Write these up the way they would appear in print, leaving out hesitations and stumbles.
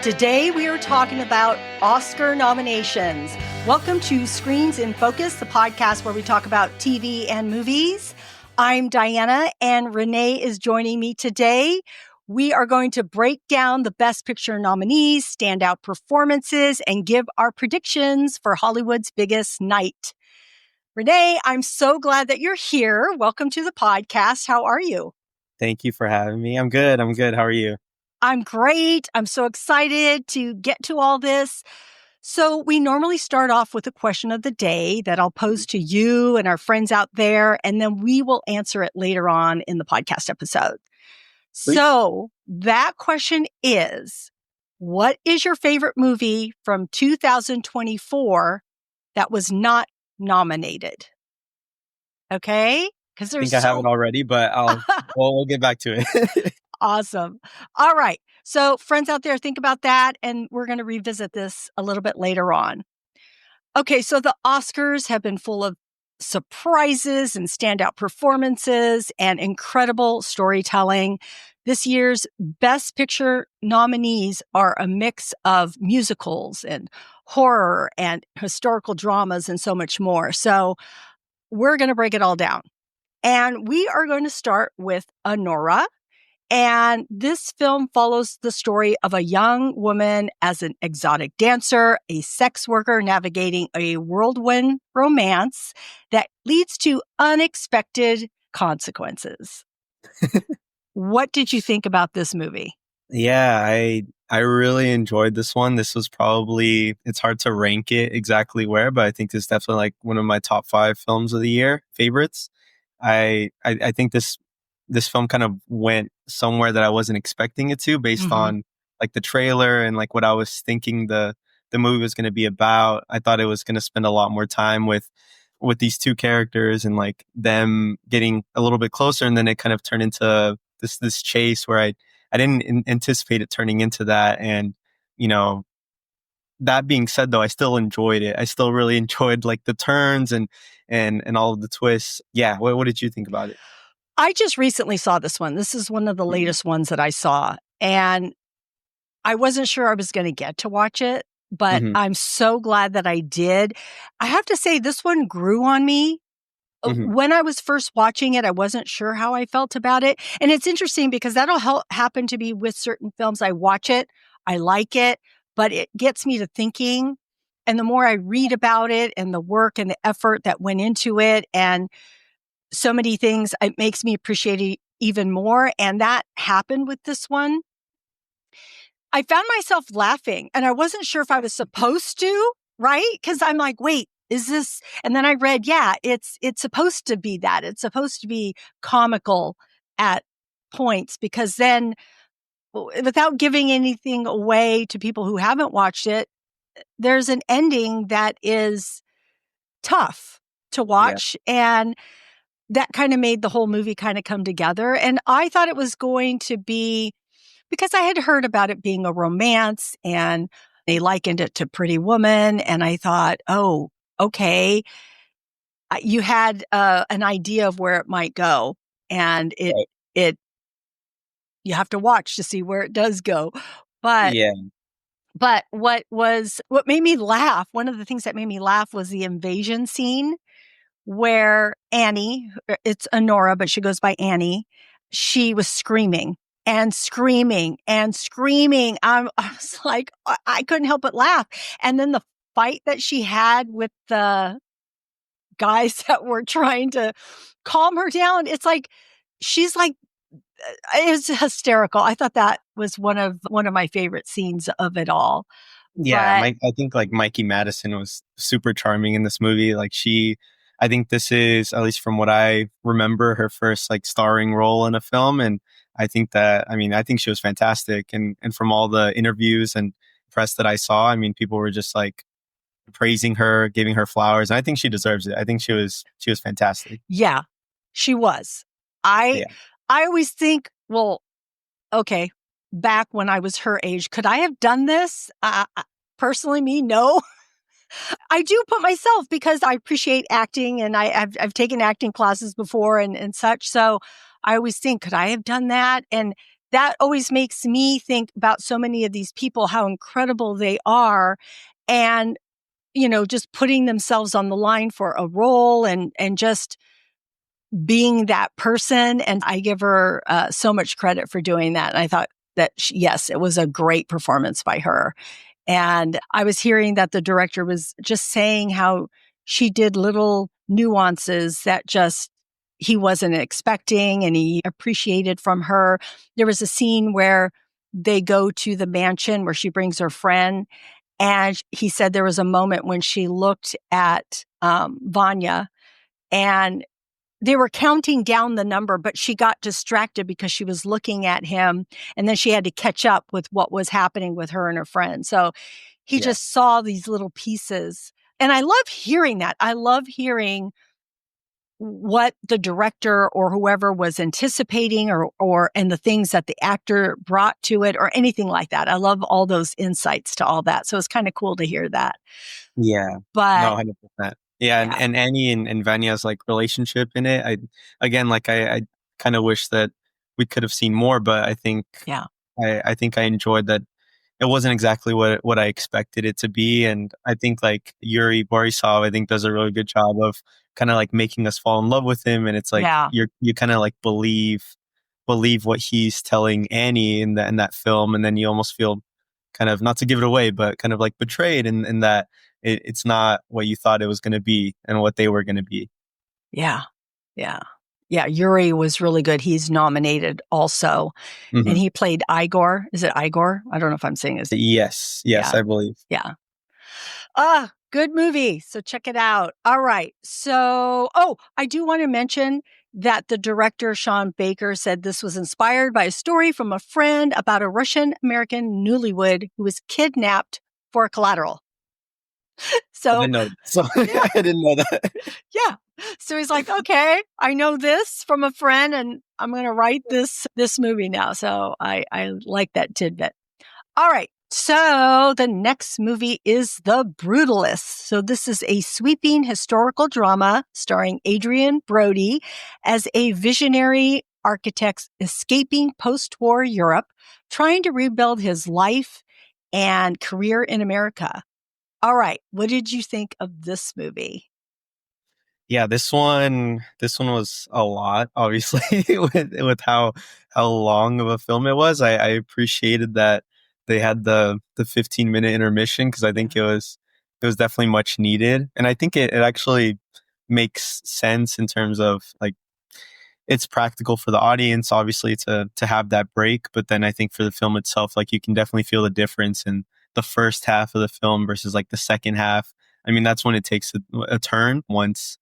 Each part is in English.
Today we are talking about Oscar nominations. Welcome to Screens in Focus, the podcast where we talk about TV and movies. I'm Diana, and Rene is joining me today. We are going to break down the Best Picture nominees, standout performances, and give our predictions for Hollywood's biggest night. Rene, I'm so glad that you're here. Welcome to the podcast. How are you? Thank you for having me. I'm good. How are you? I'm great. I'm so excited to get to all this. So we normally start off with a question of the day that I'll pose to you and our friends out there, and then we will answer it later on in the podcast episode. Sweet. So that question is, what is your favorite movie from 2024 that was not nominated? Okay? Because I think I have it already, but we'll get back to it. Awesome. All right. So friends out there, think about that. And we're going to revisit this a little bit later on. Okay. So the Oscars have been full of surprises and standout performances and incredible storytelling. This year's Best Picture nominees are a mix of musicals and horror and historical dramas and so much more. So we're going to break it all down. And we are going to start with Anora. And this film follows the story of a young woman as an exotic dancer, a sex worker navigating a whirlwind romance that leads to unexpected consequences. What did you think about this movie? Yeah, I really enjoyed this one. This was probably, it's hard to rank it exactly where, but I think this is definitely like one of my top 5 films of the year favorites. I think this film kind of went somewhere that I wasn't expecting it to based on like the trailer and like what I was thinking the movie was going to be about. I thought it was going to spend a lot more time with these two characters and like them getting a little bit closer. And then it kind of turned into this chase where I didn't anticipate it turning into that. And, you know, that being said, though, I still enjoyed it. I still really enjoyed like the turns and all of the twists. Yeah. What did you think about it? I just recently saw this one. This is one of the latest ones that I saw. And I wasn't sure I was going to get to watch it, but I'm so glad that I did. I have to say, this one grew on me. When I was first watching it, I wasn't sure how I felt about it. And it's interesting because that'll happen to be with certain films. I watch it, I like it, but it gets me to thinking. And the more I read about it and the work and the effort that went into it and so many things, it makes me appreciate it even more. And that happened with this one. I found myself laughing and I wasn't sure if I was supposed to, right? Because I'm like, wait, is this? And then I read, yeah, it's supposed to be that. It's supposed to be comical at points because then without giving anything away to people who haven't watched it, there's an ending that is tough to watch. Yeah. And that kind of made the whole movie kind of come together. And I thought it was going to be, because I had heard about it being a romance and they likened it to Pretty Woman. And I thought, oh, okay. You had an idea of where it might go. And you have to watch to see where it does go. But what made me laugh, one of the things that made me laugh was the invasion scene where Annie, it's Anora, but she goes by Annie, she was screaming and screaming and screaming. I was like, I couldn't help but laugh. And then the fight that she had with the guys that were trying to calm her down, it's like, she's like, it's hysterical. I thought that was one of my favorite scenes of it all. Yeah, I think like Mikey Madison was super charming in this movie. Like I think this is, at least from what I remember, her first like starring role in a film. And I think she was fantastic. And from all the interviews and press that I saw, I mean, people were just like praising her, giving her flowers. And I think she deserves it. I think she was fantastic. Yeah, she was. I always think, well, okay, back when I was her age, could I have done this? Personally, me, no. I do put myself, because I appreciate acting and I've taken acting classes before and such. So I always think, could I have done that? And that always makes me think about so many of these people, how incredible they are. And, just putting themselves on the line for a role and just being that person. And I give her so much credit for doing that. And I thought that, yes, it was a great performance by her. And I was hearing that the director was just saying how she did little nuances that just he wasn't expecting and he appreciated from her. There was a scene where they go to the mansion where she brings her friend. And he said there was a moment when she looked at Vanya and they were counting down the number, but she got distracted because she was looking at him. And then she had to catch up with what was happening with her and her friend. So he just saw these little pieces. And I love hearing that. I love hearing what the director or whoever was anticipating or and the things that the actor brought to it or anything like that. I love all those insights to all that. So it's kind of cool to hear that. Yeah. But No, 100%. Yeah, and Annie and Vanya's like relationship in it. I kind of wish that we could have seen more, but I think I think I enjoyed that it wasn't exactly what I expected it to be. And I think like Yuri Borisov, I think does a really good job of kind of like making us fall in love with him. And it's like you kind of like believe what he's telling Annie in that film, and then you almost feel kind of, not to give it away, but kind of like betrayed in that it's not what you thought it was going to be and what they were going to be. Yeah. Yuri was really good. He's nominated also. Mm-hmm. And he played Igor. Is it Igor? I don't know if I'm saying his. Yes, I believe. Yeah. Good movie. So check it out. All right. So, I do want to mention that the director, Sean Baker, said this was inspired by a story from a friend about a Russian-American newlywed who was kidnapped for collateral. So I didn't know. I didn't know that. Yeah. So he's like, okay, I know this from a friend and I'm going to write this movie now. So I like that tidbit. All right. So the next movie is The Brutalist. So this is a sweeping historical drama starring Adrian Brody as a visionary architect escaping post-war Europe, trying to rebuild his life and career in America. All right. What did you think of this movie? Yeah, this one was a lot, obviously, with how long of a film it was. I appreciated that they had the 15-minute intermission, because I think it was definitely much needed. And I think it actually makes sense in terms of like, it's practical for the audience, obviously, to have that break. But then I think for the film itself, like, you can definitely feel the difference in the first half of the film versus like the second half. I mean, that's when it takes a turn once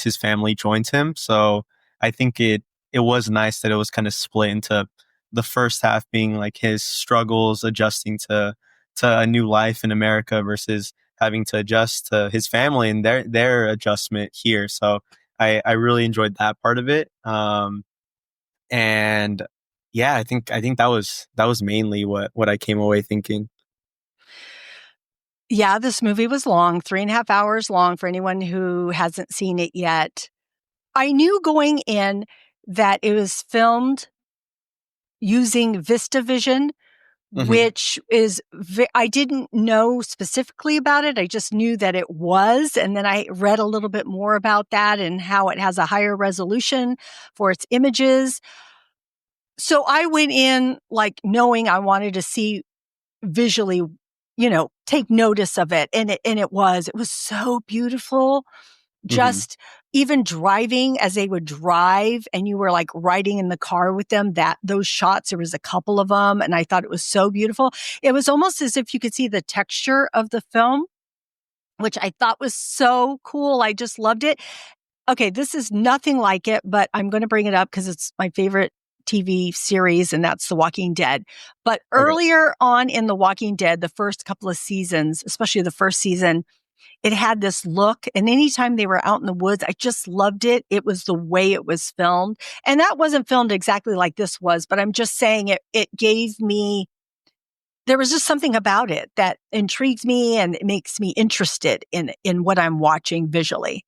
his family joins him. So I think it was nice that it was kind of split into the first half being like his struggles adjusting to a new life in America versus having to adjust to his family and their adjustment here. So I really enjoyed that part of it. And yeah, I think that was mainly what I came away thinking. Yeah, this movie was long, 3.5 hours long for anyone who hasn't seen it yet. I knew going in that it was filmed using VistaVision, which is, I didn't know specifically about it. I just knew that it was. And then I read a little bit more about that and how it has a higher resolution for its images. So I went in like knowing I wanted to see visually, take notice of it. And it was so beautiful. Just even driving, as they would drive and you were like riding in the car with them, those shots, there was a couple of them. And I thought it was so beautiful. It was almost as if you could see the texture of the film, which I thought was so cool. I just loved it. Okay, this is nothing like it, but I'm going to bring it up because it's my favorite TV series, and that's The Walking Dead. But earlier on in The Walking Dead, the first couple of seasons, especially the first season, it had this look. And anytime they were out in the woods, I just loved it. It was the way it was filmed. And that wasn't filmed exactly like this was, but I'm just saying it gave me, there was just something about it that intrigues me and it makes me interested in what I'm watching visually.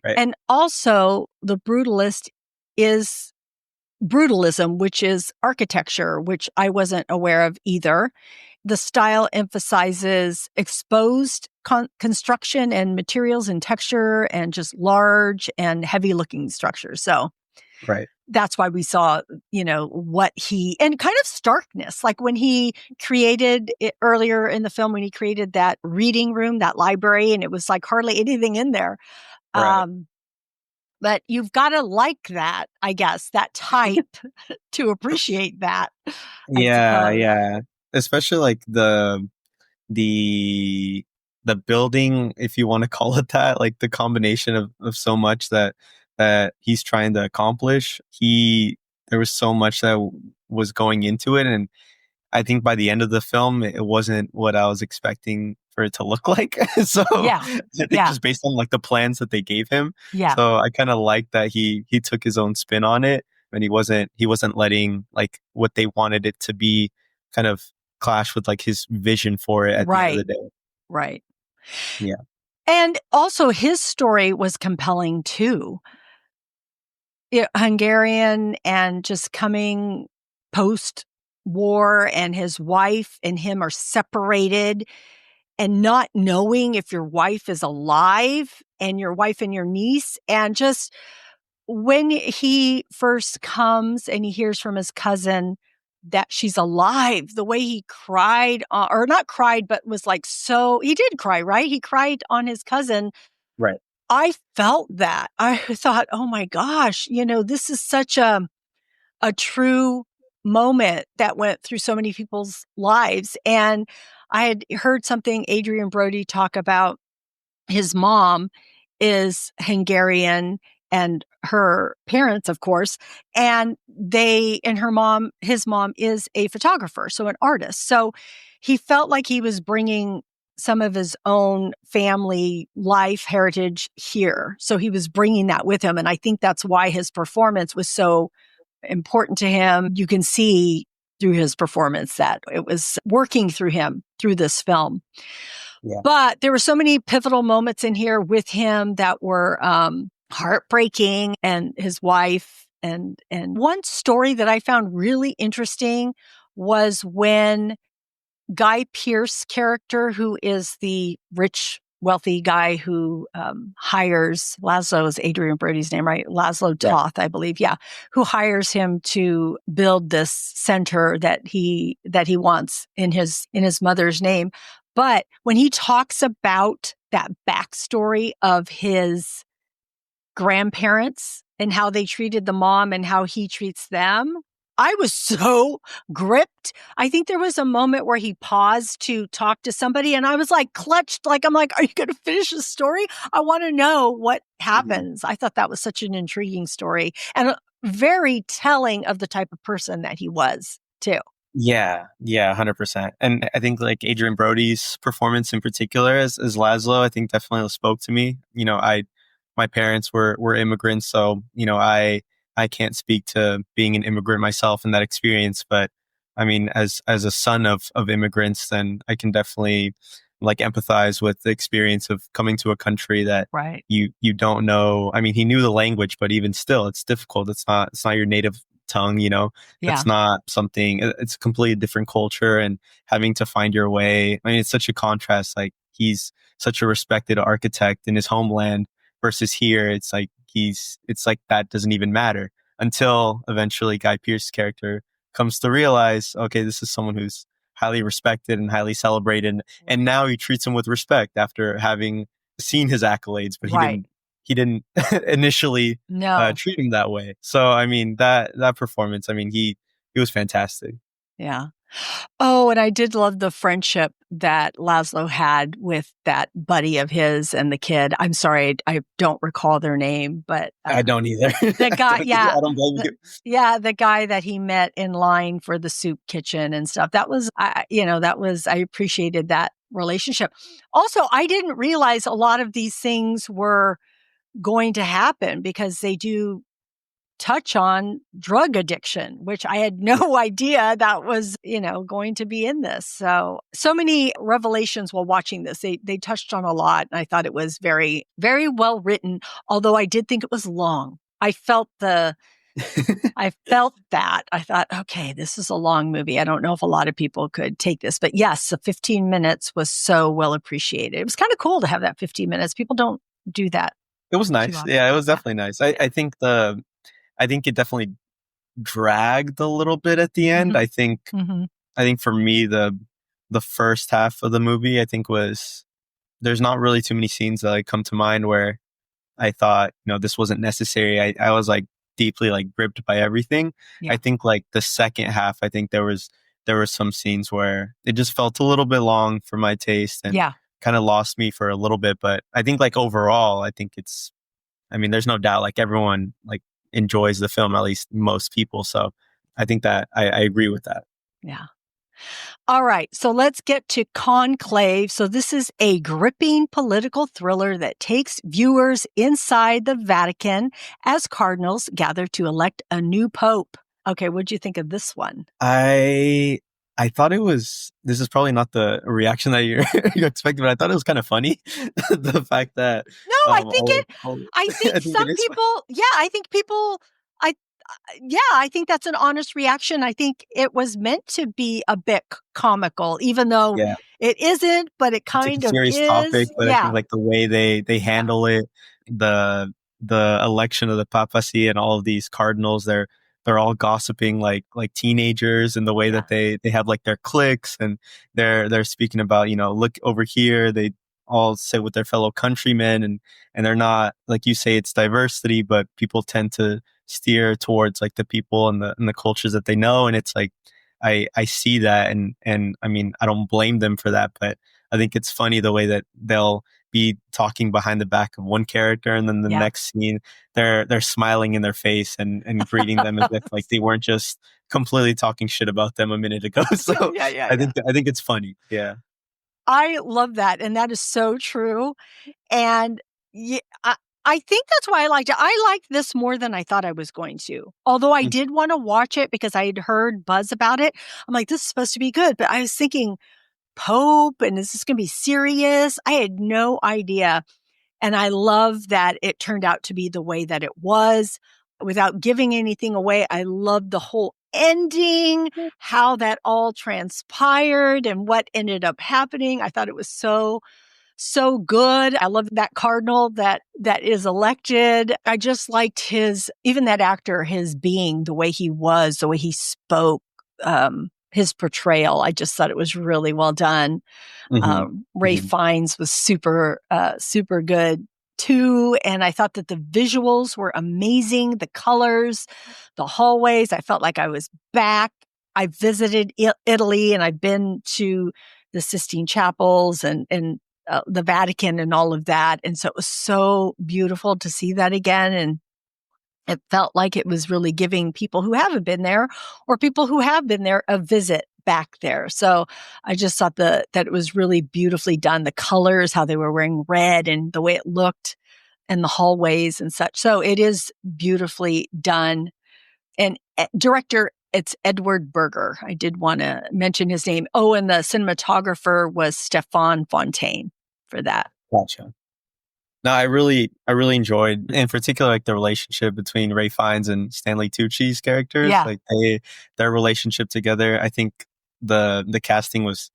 Right. And also, The Brutalist is brutalism, which is architecture, which I wasn't aware of either. The style emphasizes exposed construction and materials and texture and just large and heavy looking structures. So Right. that's why we saw, what and kind of starkness, like when he created it earlier in the film, when he created that reading room, that library, and it was like hardly anything in there. Right. But you've got to like that, I guess, that type to appreciate that, I Yeah, suppose. yeah. Especially like the the building, if you want to call it that, like the combination of so much that he's trying to accomplish. There was so much that was going into it, and I think by the end of the film, it wasn't what I was expecting for it to look like. So Yeah. I think Yeah. just based on like the plans that they gave him. Yeah. So I kind of like that he took his own spin on it, and he wasn't letting like what they wanted it to be kind of clash with like his vision for it at the end of the day. Right. Yeah. And also his story was compelling too. Hungarian and just coming post war, and his wife and him are separated, and not knowing if your wife is alive, and your wife and your niece. And just when he first comes and he hears from his cousin that she's alive, the way he cried, or not cried, but was like, so he did cry, right? He cried on his cousin. Right. I felt that. I thought, oh my gosh, this is such a true moment that went through so many people's lives. And I had heard something Adrian Brody talk about. His mom is Hungarian, and her parents, of course, and his mom is a photographer, so an artist. So he felt like he was bringing some of his own family life heritage here. So he was bringing that with him. And I think that's why his performance was so important to him. You can see through his performance that it was working through him through this film. Yeah. But there were so many pivotal moments in here with him that were heartbreaking, and his wife. And one story that I found really interesting was when Guy Pearce's character, who is the rich, wealthy guy who hires Laszlo, is Adrian Brody's name, right? Laszlo Toth, I believe. Yeah. Who hires him to build this center that he wants in his mother's name. But when he talks about that backstory of his grandparents and how they treated the mom and how he treats them, I was so gripped. I think there was a moment where he paused to talk to somebody, and I was like clutched. Like, I'm like, are you going to finish the story? I want to know what happens. Mm-hmm. I thought that was such an intriguing story and very telling of the type of person that he was too. Yeah, 100%. And I think like Adrian Brody's performance in particular as Laszlo, I think definitely spoke to me. My parents were immigrants, so I can't speak to being an immigrant myself and that experience, but I mean, as a son of immigrants, then I can definitely like empathize with the experience of coming to a country that you don't know. I mean, he knew the language, but even still, it's difficult. It's not your native tongue, It's not something. It's a completely different culture, and having to find your way. I mean, it's such a contrast. Like, he's such a respected architect in his homeland versus here. It's like that doesn't even matter until eventually Guy Pearce's character comes to realize, okay, this is someone who's highly respected and highly celebrated, and now he treats him with respect after having seen his accolades, but he didn't initially treat him that way. So I mean, that performance, I mean, he was fantastic. Yeah. Oh, and I did love the friendship that Laszlo had with that buddy of his and the kid. I'm sorry, I don't recall their name, but I don't either. The guy, I don't blame you. Yeah, the guy that he met in line for the soup kitchen and stuff. That was, I appreciated that relationship. Also, I didn't realize a lot of these things were going to happen because they do touch on drug addiction, which I had no idea that was, going to be in this. So many revelations while watching this. They touched on a lot. And I thought it was very, very well written, although I did think it was long. I felt the I felt that. I thought, okay, this is a long movie. I don't know if a lot of people could take this, but yes, the 15 minutes was so well appreciated. It was kind of cool to have that 15 minutes. People don't do that It was too nice. often. Yeah, it was Yeah. definitely nice. I think it definitely dragged a little bit at the end. Mm-hmm. I think for me the first half of the movie I think was there's not really too many scenes that like come to mind where I thought, this wasn't necessary. I was like deeply like gripped by everything. I Yeah. think like the second half, I think there were some scenes where it just felt a little bit long for my taste and Yeah. kind of lost me for a little bit. But I think like overall, I mean, there's no doubt like everyone like enjoys the film, at least most people. So I think that I agree with that. Yeah. All right, so let's get to Conclave. So this is a gripping political thriller that takes viewers inside the Vatican as cardinals gather to elect a new pope. Okay, what'd you think of this one? I thought this is probably not the reaction that you're expecting, but I thought it was kind of funny. The fact that, No, I think I think it some is funny. people, yeah, I think people, I, yeah, I think that's an honest reaction. I think it was meant to be a bit comical, even though Yeah. it isn't, but it It's like a kind of serious topic, is. but I think Yeah. like the way they Yeah. handle it, the election of the papacy and all of these cardinals, they're all gossiping like teenagers, and the way Yeah. that they have like their cliques, and they're speaking about, look over here. They all sit with their fellow countrymen, and they're not, like you say, it's diversity, but people tend to steer towards like the people and the cultures that they know, and it's like I see that, and I mean, I don't blame them for that, but I think it's funny the way that they'll be talking behind the back of one character, and then the Yeah. next scene they're smiling in their face and greeting them as if like they weren't just completely talking shit about them a minute ago. So Yeah. I think it's funny. Yeah. I love that, and that is so true, and yeah, I think that's why I liked it. I liked this more than I thought I was going to. Although I Mm. did wanna watch it because I had heard buzz about it. I'm like, "This is supposed to be good," but I was thinking, "Pope, and is this gonna be serious?" I had no idea. And I love that it turned out to be the way that it was. Without giving anything away, I loved the whole ending, how that all transpired and what ended up happening. I thought it was so good. I love that cardinal that is elected. I just liked even that actor, his being, the way he was, the way he spoke, his portrayal. I just thought it was really well done. Hmm. Ray Hmm. Fiennes was super good too. And I thought that the visuals were amazing. The colors, the hallways, I felt like I was back. I visited Italy, and I've been to the Sistine Chapels and the Vatican and all of that. And so it was so beautiful to see that again. And it felt like it was really giving people who haven't been there or people who have been there a visit back there. So I just thought that it was really beautifully done. The colors, how they were wearing red and the way it looked and the hallways and such. So it is beautifully done. And director, it's Edward Berger. I did want to mention his name. Oh, and the cinematographer was Stefan Fontaine for that. Gotcha. No, I really enjoyed, in particular, like the relationship between Ray Fiennes and Stanley Tucci's characters. Yeah, Like their relationship together. I think the casting was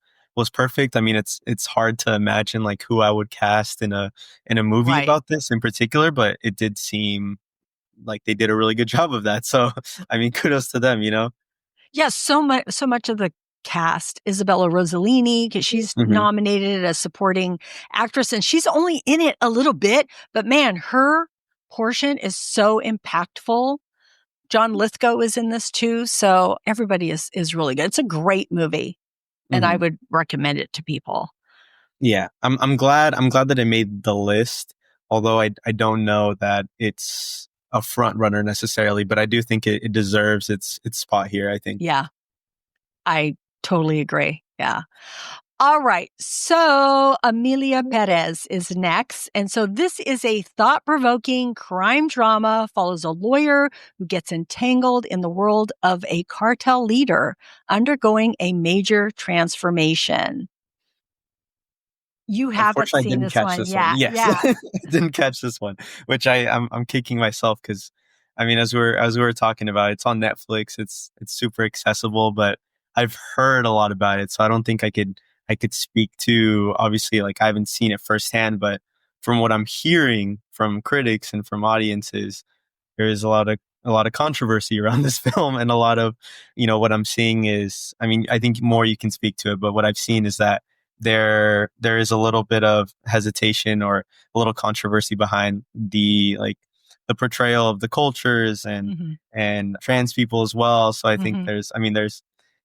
perfect. I mean, it's hard to imagine like who I would cast in a movie right. about this in particular, but it did seem like they did a really good job of that. So, I mean, kudos to them. Yeah, so much of the cast, Isabella Rossellini, because she's Hmm. nominated as supporting actress, and she's only in it a little bit, but man, her portion is so impactful. John Lithgow is in this too, so everybody is really good. It's a great movie, and I Hmm. would recommend it to people. Yeah, I'm glad that it made the list. Although I don't know that it's a front runner necessarily, but I do think it deserves its spot here. I think. Yeah, I totally agree. Yeah. All right. So Emilia Perez is next. And so this is a thought provoking crime drama, follows a lawyer who gets entangled in the world of a cartel leader undergoing a major transformation. You haven't Unfortunately, I seen didn't this catch one. this one. Yeah. Yes, Yeah. I didn't catch this one, which I'm kicking myself because I mean, as we were talking about, it's on Netflix. It's super accessible, but I've heard a lot about it, so I don't think I could speak to, obviously, like I haven't seen it firsthand, but from what I'm hearing from critics and from audiences, there is a lot of controversy around this film, and a lot of, what I'm seeing is, I mean, I think more you can speak to it, but what I've seen is that there is a little bit of hesitation or a little controversy behind the portrayal of the cultures and trans people as well. So I think there's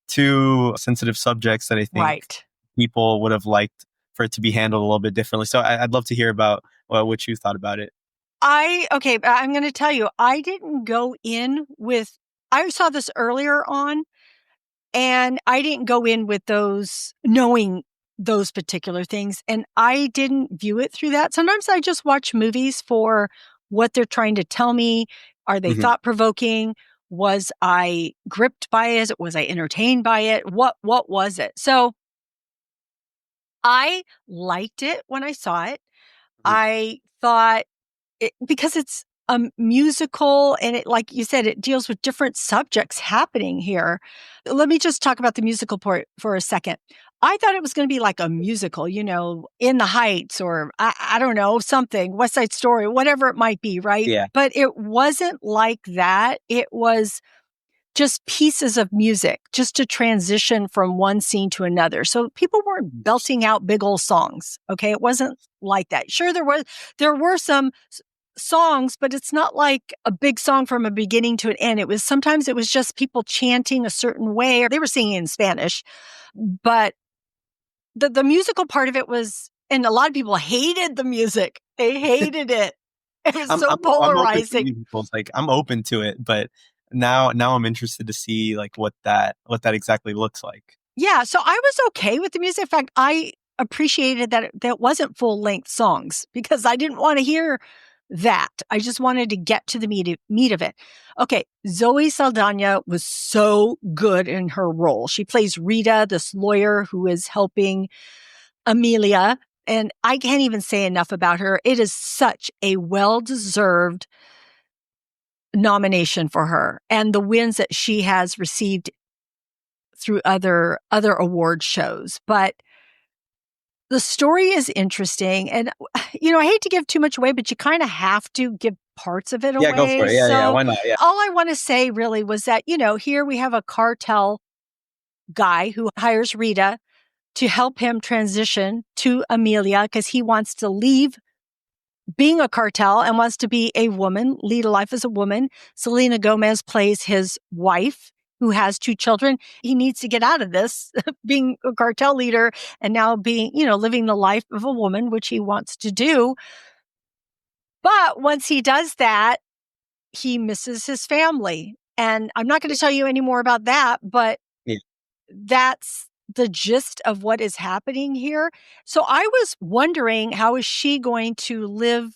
two sensitive subjects that I think Right. people would have liked for it to be handled a little bit differently. So I'd love to hear about what you thought about it. Okay, I'm going to tell you, I didn't go in with, I saw this earlier on, and I didn't go in with those, knowing those particular things. And I didn't view it through that. Sometimes I just watch movies for what they're trying to tell me. Are they thought provoking? Was I gripped by it? Was I entertained by it? What was it? So I liked it when I saw it. I thought because it's a musical, and it, like you said, it deals with different subjects happening here. Let me just talk about the musical part for a second. I thought it was going to be like a musical, In the Heights, or I don't know, something, West Side Story, whatever it might be, right? Yeah. But it wasn't like that. It was just pieces of music, just to transition from one scene to another. So people weren't belting out big old songs. Okay. It wasn't like that. Sure, there were some songs, but it's not like a big song from a beginning to an end. Sometimes it was just people chanting a certain way, or they were singing in Spanish. But the musical part of it was, and a lot of people hated the music. They hated it. It was so I'm open to polarizing. musicals. Like, I'm open to it, but now I'm interested to see like what that exactly looks like. Yeah, so I was okay with the music. In fact, I appreciated that that wasn't full-length songs, because I didn't want to hear that. I just wanted to get to the meat of it. Okay, Zoe Saldana was so good in her role. She plays Rita, this lawyer who is helping Emilia, and I can't even say enough about her. It is such a well-deserved nomination for her, and the wins that she has received through other award shows. But the story is interesting, and I hate to give too much away, but you kind of have to give parts of it Yeah, go for away. it. Yeah, So why not? Yeah. all I want to say really was that, here we have a cartel guy who hires Rita to help him transition to Emilia, because he wants to leave being a cartel and wants to be a woman, lead a life as a woman. Selena Gomez plays his wife, who has 2 children. He needs to get out of this, being a cartel leader, and now being, living the life of a woman, which he wants to do. But once he does that, he misses his family. And I'm not going to tell you any more about that, but Yeah. that's the gist of what is happening here. So I was wondering, how is she going to live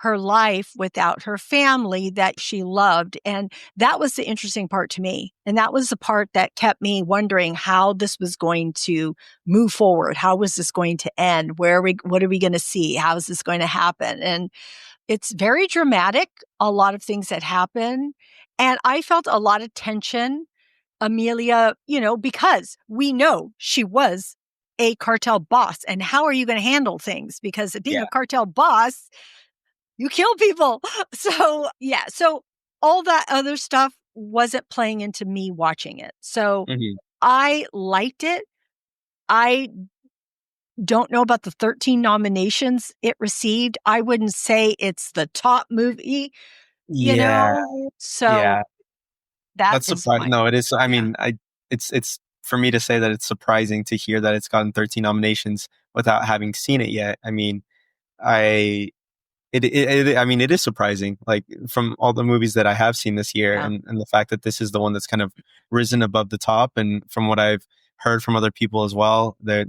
her life without her family that she loved? And that was the interesting part to me. And that was the part that kept me wondering how this was going to move forward. How was this going to end? What are we going to see? How is this going to happen? And it's very dramatic, a lot of things that happen. And I felt a lot of tension. Emilia, because we know she was a cartel boss. And how are you going to handle things? Because being Yeah. a cartel boss, you kill people. So, yeah. So all that other stuff wasn't playing into me watching it. So hmm I liked it. I don't know about the 13 nominations it received. I wouldn't say it's the top movie, Yeah. So Yeah. that That's is surprising. my, No, it is. I yeah. mean, it's for me to say that it's surprising to hear that it's gotten 13 nominations without having seen it yet. I mean, I I mean, it is surprising, like from all the movies that I have seen this year, Yeah. and the fact that this is the one that's kind of risen above the top. And from what I've heard from other people as well, they're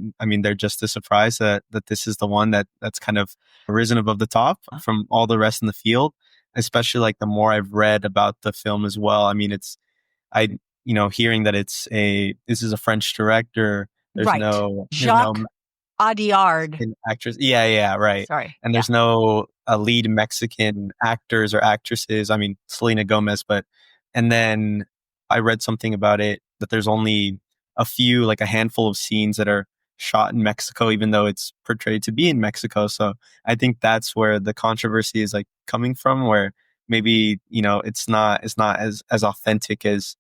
just as surprised that this is the one that's kind of risen above the top from all the rest in the field. Especially like the more I've read about the film as well. I mean, I hearing that this is a French director. There's Right. no Jacques Audiard. actress. Yeah, right. Sorry. And Yeah. there's no lead Mexican actors or actresses. I mean, Selena Gomez, and then I read something about it that there's only like a handful of scenes that are shot in Mexico, even though it's portrayed to be in Mexico. So I think that's where the controversy is like coming from, where maybe, it's not as authentic as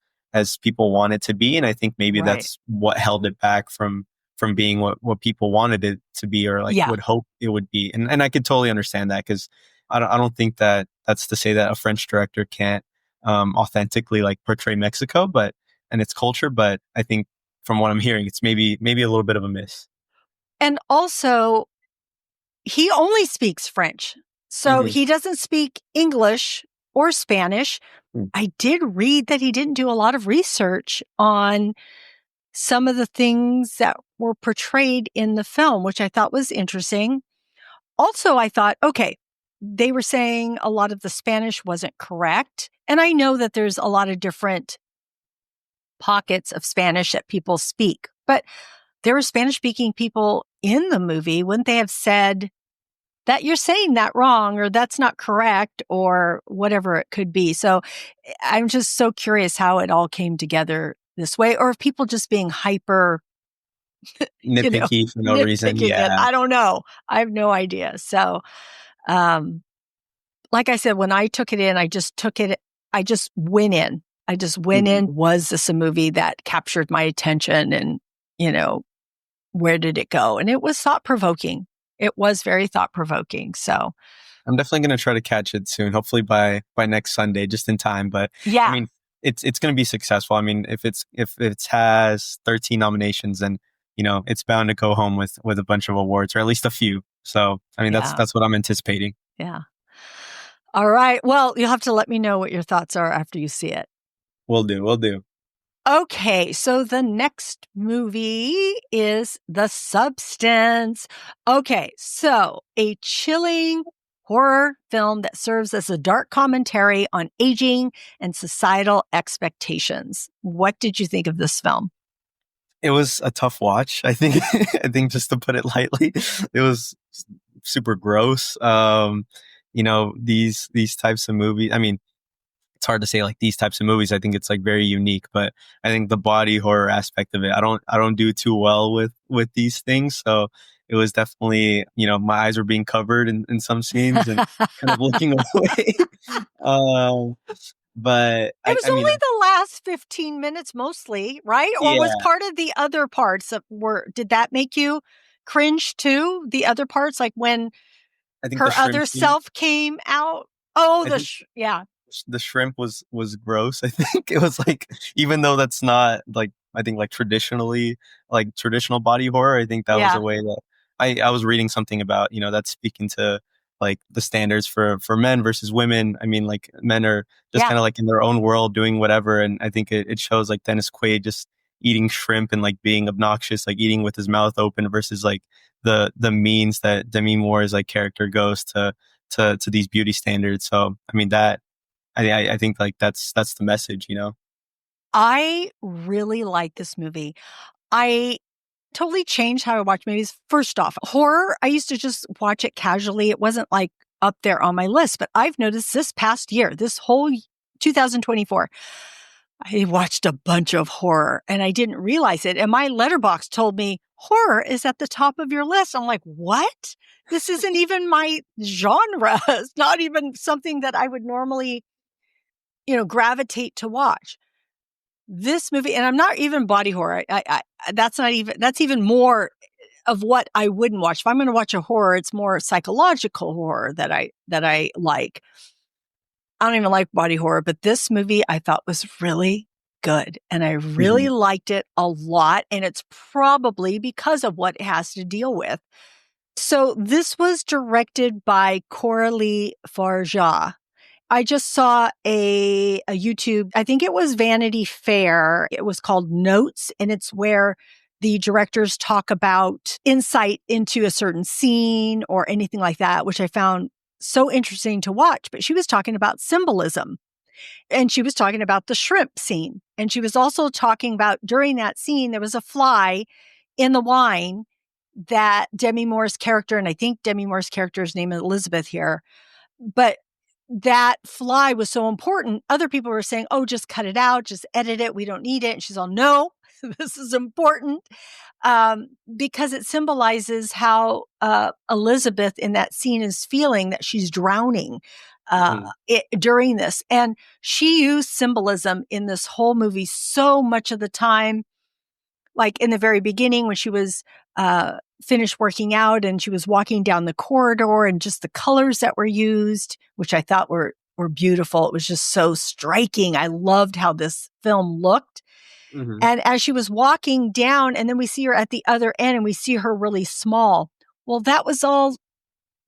people want it to be. And I think maybe Right. that's what held it back from being what people wanted it to be, or like would hope it would be. And I could totally understand that, because I don't think that that's to say that a French director can't authentically like portray Mexico, and its culture. But I think from what I'm hearing, it's maybe a little bit of a miss. And also, he only speaks French. So he doesn't speak English or Spanish. I did read that he didn't do a lot of research on some of the things that were portrayed in the film, which I thought was interesting. Also, I thought, okay, they were saying a lot of the Spanish wasn't correct. And I know that there's a lot of different pockets of Spanish that people speak, but there were Spanish speaking people in the movie. Wouldn't they have said that you're saying that wrong, or that's not correct, or whatever it could be? So I'm just so curious how it all came together this way, or if people just being hyper nitpicky for no reason. nitpicking it. Yeah. I don't know. I have no idea. So, like I said, when I took it in, I just went in. I just went in. Was this a movie that captured my attention? And, where did it go? And it was thought-provoking. It was very thought-provoking. So I'm definitely going to try to catch it soon, hopefully by next Sunday, just in time. But yeah, I mean, it's going to be successful. I mean, if it has 13 nominations, then it's bound to go home with a bunch of awards, or at least a few. So I mean, that's what I'm anticipating. Yeah. All right. Well, you'll have to let me know what your thoughts are after you see it. Will do. Okay, so the next movie is The Substance. Okay, so a chilling horror film that serves as a dark commentary on aging and societal expectations. What did you think of this film? It was a tough watch, I think. I think, just to put it lightly, it was super gross. These types of movies. I mean, it's hard to say like these types of movies. I think it's like very unique, but I think the body horror aspect of it, I don't do too well with these things. So it was definitely, my eyes were being covered in some scenes and kind of looking away. But it was I mean, only the last 15 minutes mostly, right? Or was part of the other parts did that make you cringe too? The other parts, like when I think her other self came out? Oh, the shrimp was gross. I think it was like, even though that's not like, I think like traditional body horror, I think that was a way that I was reading something about, that's speaking to like the standards for men versus women. I mean, like, men are just kind of like in their own world doing whatever. And I think it shows like Dennis Quaid just eating shrimp and like being obnoxious, like eating with his mouth open, versus like the means that Demi Moore's like character goes to these beauty standards. So, I mean, that, I think like that's the message, I really like this movie. I totally changed how I watch movies. First off, horror, I used to just watch it casually. It wasn't like up there on my list, but I've noticed this past year, this whole 2024, I watched a bunch of horror and I didn't realize it. And my letterbox told me horror is at the top of your list. I'm like, what? This isn't even my genre. It's not even something that I would normally, gravitate to watch. This movie, and I'm not even body horror. That's even more of what I wouldn't watch. If I'm going to watch a horror, it's more psychological horror that I like. I don't even like body horror, but this movie I thought was really good. And I really liked it a lot. And it's probably because of what it has to deal with. So this was directed by Coralie Farja. I just saw a YouTube, I think it was Vanity Fair. It was called Notes, and it's where the directors talk about insight into a certain scene or anything like that, which I found so interesting to watch. But she was talking about symbolism, and she was talking about the shrimp scene. And she was also talking about, during that scene, there was a fly in the wine, that Demi Moore's character, and I think Demi Moore's character's name is Elizabeth here, but that fly was so important. Other people were saying, oh, just cut it out, just edit it. We don't need it. And she's all, no, this is important because it symbolizes how Elizabeth in that scene is feeling that she's drowning during this. And she used symbolism in this whole movie so much of the time. Like in the very beginning when she was finished working out and she was walking down the corridor and just the colors that were used, which I thought were beautiful. It was just so striking. I loved how this film looked. Mm-hmm. And as she was walking down and then we see her at the other end and we see her really small. Well, that was all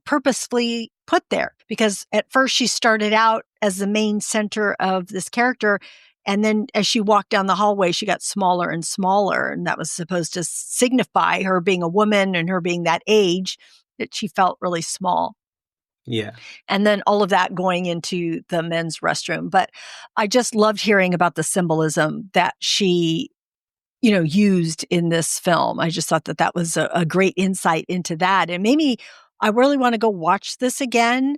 purposefully put there because at first she started out as the main center of this character. And then as she walked down the hallway, she got smaller and smaller. And that was supposed to signify her being a woman and her being that age that she felt really small. Yeah. And then all of that going into the men's restroom. But I just loved hearing about the symbolism that she, used in this film. I just thought that was a great insight into that. And maybe I really want to go watch this again.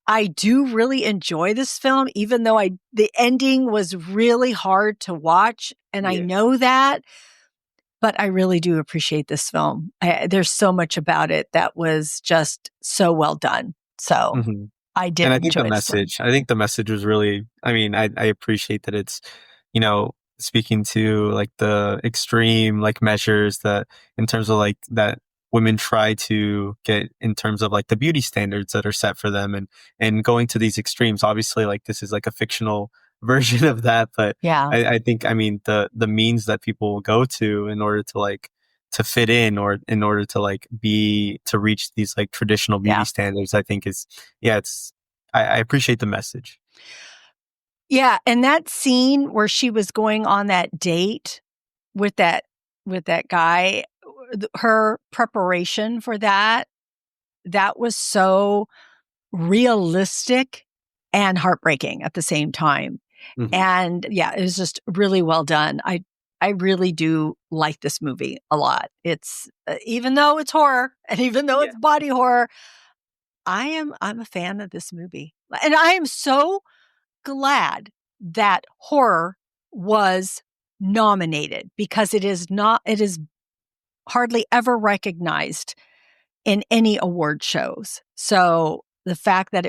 I do really enjoy this film, even though the ending was really hard to watch. And I know that, but I really do appreciate this film. There's so much about it that was just so well done. So I did. And I think the message was really, I appreciate that it's, speaking to like the extreme like measures that in terms of like that women try to get in terms of like the beauty standards that are set for them and going to these extremes. Obviously, like this is like a fictional version of that, but I think, the means that people will go to in order to like to fit in or in order to like to reach these like traditional beauty standards, I think I appreciate the message. Yeah. And that scene where she was going on that date with that guy, her preparation for that was so realistic and heartbreaking at the same time. Mm-hmm. And it was just really well done. I really do like this movie a lot. It's even though it's horror and even though it's body horror, I'm a fan of this movie. And I am so glad that horror was nominated because it is hardly ever recognized in any award shows. So the fact that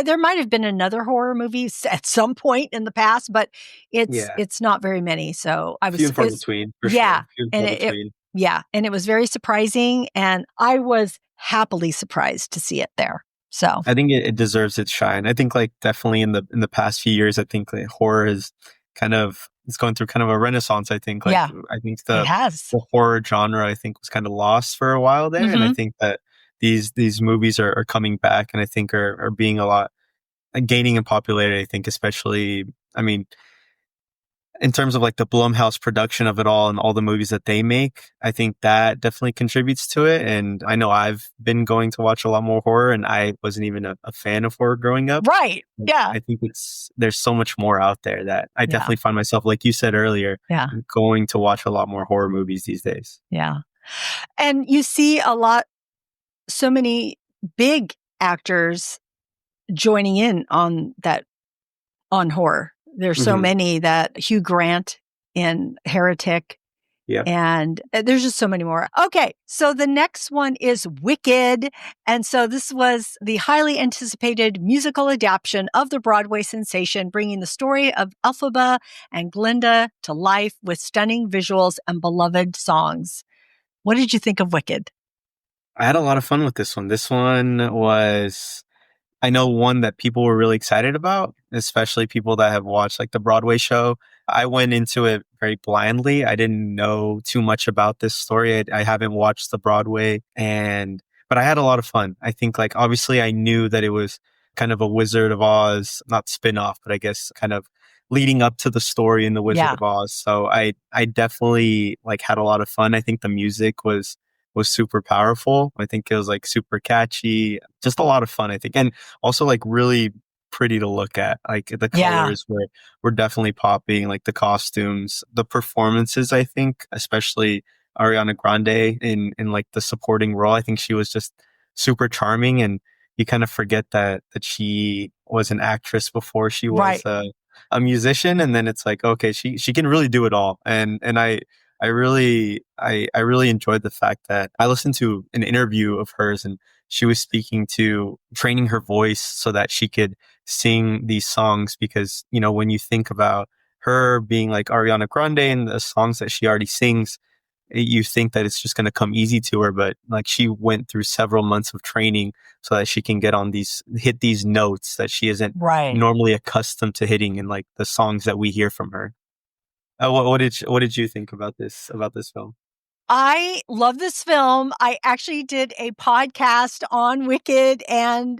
there might have been another horror movie at some point in the past, but it's not very many. So I was few and far between, for sure. And it was very surprising, and I was happily surprised to see it there. So I think it deserves its shine. I think like definitely in the past few years, I think like horror is it's going through kind of a renaissance. I think I think the horror genre I think was kind of lost for a while there, and I think that these movies are coming back, and I think are being a lot gaining in popularity. I think especially in terms of like the Blumhouse production of it all and all the movies that they make, I think that definitely contributes to it. And I know I've been going to watch a lot more horror, and I wasn't even a fan of horror growing up. Right. Yeah. I think there's so much more out there that I definitely find myself, like you said earlier, going to watch a lot more horror movies these days. Yeah. And you see so many big actors joining in on horror. There's so many that Hugh Grant in Heretic. Yeah. And there's just so many more. Okay. So the next one is Wicked. And so this was the highly anticipated musical adaptation of the Broadway sensation, bringing the story of Elphaba and Glinda to life with stunning visuals and beloved songs. What did you think of Wicked? I had a lot of fun with this one. This one was, I know, one that people were really excited about, especially people that have watched like the Broadway show. I went into it very blindly. I didn't know too much about this story. I haven't watched the Broadway, but I had a lot of fun. I think like obviously I knew that it was kind of a Wizard of Oz, not spin-off, but I guess kind of leading up to the story in the Wizard of Oz. So I definitely like had a lot of fun. I think the music was super powerful. I think it was like super catchy, just a lot of fun, I think. And also like really pretty to look at. Like the colors were definitely popping, like the costumes, the performances, I think, especially Ariana Grande in like the supporting role. I think she was just super charming, and you kind of forget that she was an actress before she was a musician, and then it's like, okay, she can really do it all. And I really enjoyed the fact that I listened to an interview of hers, and she was speaking to training her voice so that she could sing these songs, because, you know, when you think about her being like Ariana Grande and the songs that she already sings, you think that it's just going to come easy to her, but like she went through several months of training so that she can hit these notes that she isn't normally accustomed to hitting in like the songs that we hear from her. What did you think about this film? I love this film. I actually did a podcast on Wicked and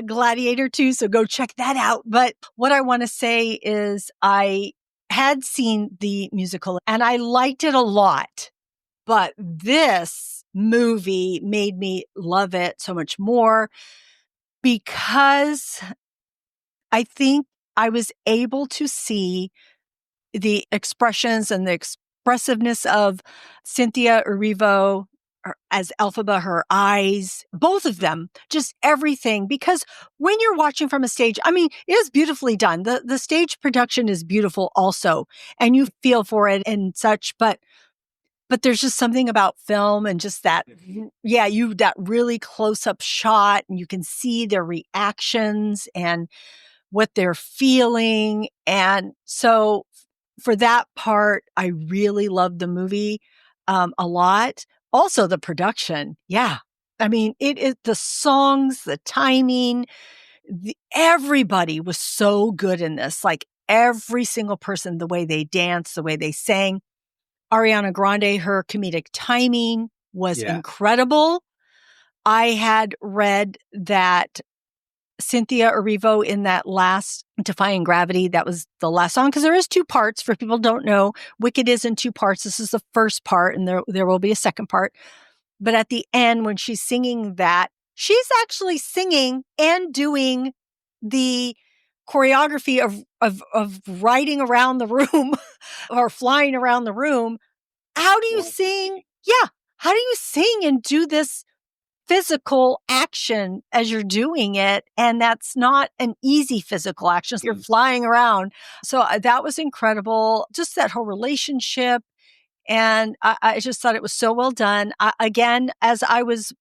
Gladiator 2, so go check that out. But what I want to say is I had seen the musical and I liked it a lot. But this movie made me love it so much more because I think I was able to see the expressions and the expressiveness of Cynthia Erivo as Elphaba, her eyes, both of them, just everything. Because when you're watching from a stage, I mean, it is beautifully done. The stage production is beautiful also, and you feel for it and such, but there's just something about film and just that, that really close up shot, and you can see their reactions and what they're feeling. And so for that part, I really loved the movie a lot. Also the production. Yeah. I mean, it is the songs, the timing, everybody was so good in this. Like every single person, the way they danced, the way they sang. Ariana Grande, her comedic timing was incredible. I had read that Cynthia Erivo in that last Defying Gravity, that was the last song, because there is two parts. For people who don't know, Wicked is in two parts. This is the first part, and there will be a second part. But at the end, when she's singing that, she's actually singing and doing the choreography of riding around the room or flying around the room. How do you sing? Yeah. How do you sing and do this physical action as you're doing it? And that's not an easy physical action. You're flying around. So that was incredible. Just that whole relationship. And I just thought it was so well done. Again, as I was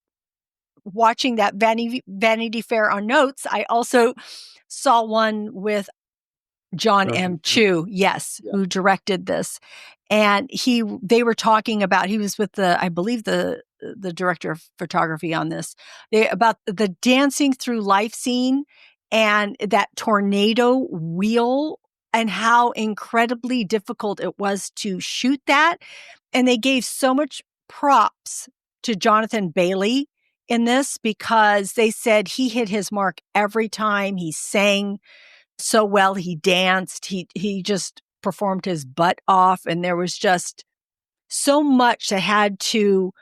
watching that Vanity Fair on Notes, I also saw one with John M. Chu, who directed this. And they were talking about, he was with I believe the director of photography on this, about the dancing through life scene and that tornado wheel and how incredibly difficult it was to shoot that. And they gave so much props to Jonathan Bailey in this because they said he hit his mark every time. He sang so well, he danced, he just performed his butt off, and there was just so much that had to